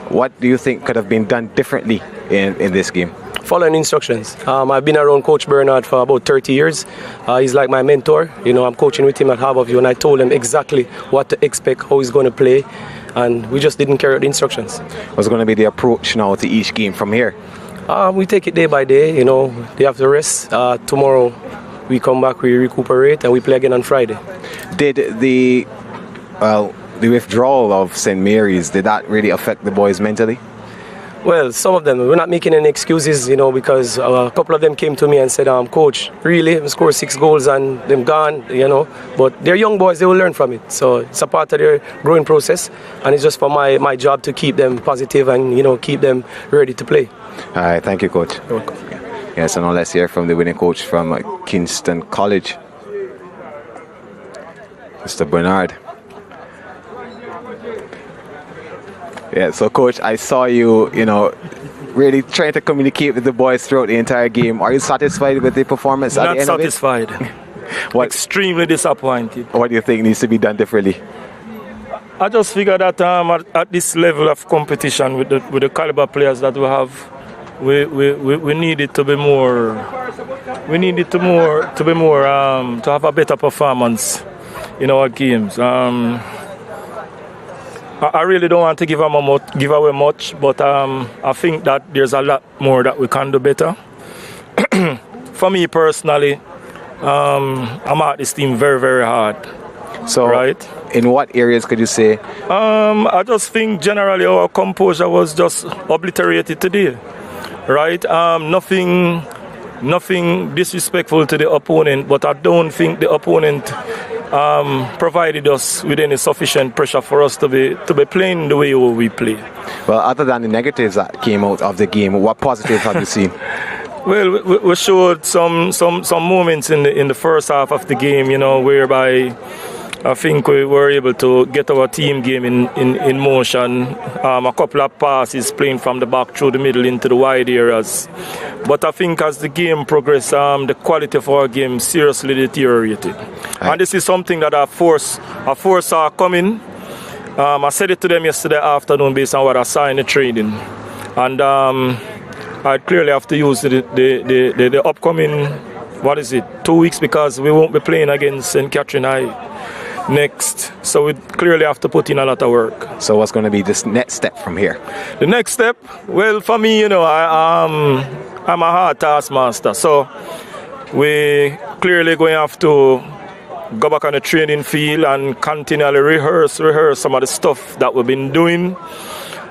What do you think could have been done differently in this game? Following instructions. I've been around Coach Bernard for about 30 years. He's like my mentor. You know, I'm coaching with him at Harborview, and I told him exactly what to expect, how he's going to play, and we just didn't carry out the instructions. What's going to be the approach now to each game from here? We take it day by day. You know, they have to rest. Tomorrow we come back, we recuperate, and we play again on Friday. Did the withdrawal of St. Mary's, did that really affect the boys mentally? Well, some of them. We're not making any excuses, you know, because a couple of them came to me and said, Coach, really, we scored 6 goals and them gone, you know. But they're young boys, they will learn from it. So it's a part of their growing process, and it's just for my job to keep them positive and, you know, keep them ready to play. All right, thank you, Coach. You're welcome. Yes, and now let's hear from the winning coach from Kingston College, Mr. Bernard. Yeah, so Coach, I saw you, you know, really trying to communicate with the boys throughout the entire game. Are you satisfied with the performance at the end Not satisfied. What? Extremely disappointed. What do you think needs to be done differently? I just figured that at this level of competition with the caliber players that we have, we need it to be more. We need it to have a better performance in our games. I really don't want to give away much, but I think that there's a lot more that we can do better. For me personally, I'm at this team very, very hard. So, right? In what areas could you say? I just think generally our composure was just obliterated today. Right? Nothing disrespectful to the opponent, but I don't think the opponent provided us with any sufficient pressure for us to be playing the way we play. Well, other than the negatives that came out of the game, what positives have you seen? Well, we showed some moments in the first half of the game, you know, whereby I think we were able to get our team game in motion. A couple of passes playing from the back through the middle into the wide areas. But I think as the game progressed, the quality of our game seriously deteriorated. Right. And this is something that I saw coming. I said it to them yesterday afternoon based on what I saw in the training. And I clearly have to use the upcoming, 2 weeks, because we won't be playing against St. Catherine High next, so we clearly have to put in a lot of work. So what's going to be this next step from here? The next step, well, for me, you know, I'm a hard taskmaster, so we clearly going to have to go back on the training field and continually rehearse some of the stuff that we've been doing,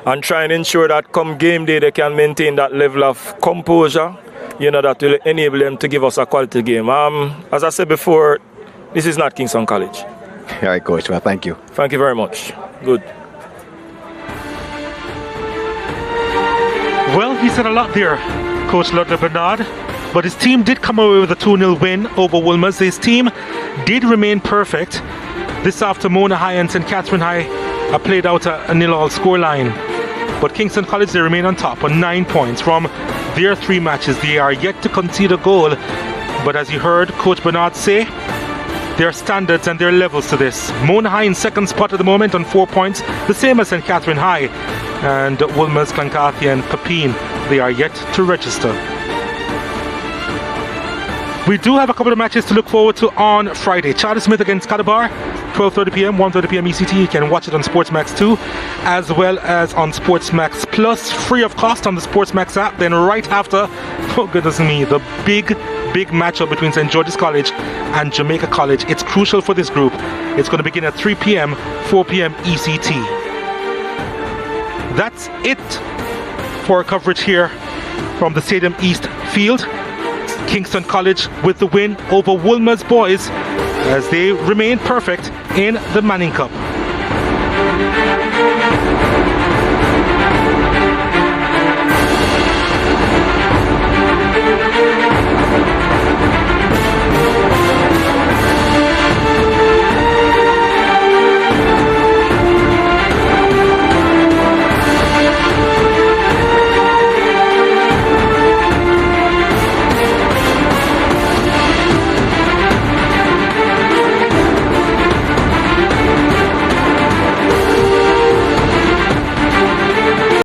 and try and ensure that come game day they can maintain that level of composure, you know, that will enable them to give us a quality game. As I said before, this is not Kingston College. All right, Coach. Well, thank you. Thank you very much. Good. Well, he said a lot there, Coach Ludwig Bernard, but his team did come away with a 2-0 win over Wolmers. His team did remain perfect. This after Mona High and St. Catherine High played out a 0-0 scoreline. But Kingston College, they remain on top on 9 points from their 3 matches. They are yet to concede a goal. But as you heard Coach Bernard say, there are standards and there are levels to this. Mona High in second spot at the moment on 4 points, the same as St. Catherine High. And Wolmers, Cloncarty and Pepin, they are yet to register. We do have a couple of matches to look forward to on Friday. Charlie Smith against Calabar, 12:30 p.m., 1:30 p.m. ECT. You can watch it on SportsMax 2, as well as on SportsMax Plus, free of cost on the SportsMax app. Then right after, oh goodness me, the big matchup between St. George's College and Jamaica College. It's crucial for this group. It's going to begin at 3 p.m., 4 p.m. ECT. That's it for our coverage here from the Stadium East field. Kingston College with the win over Wolmers boys as they remain perfect in the Manning Cup.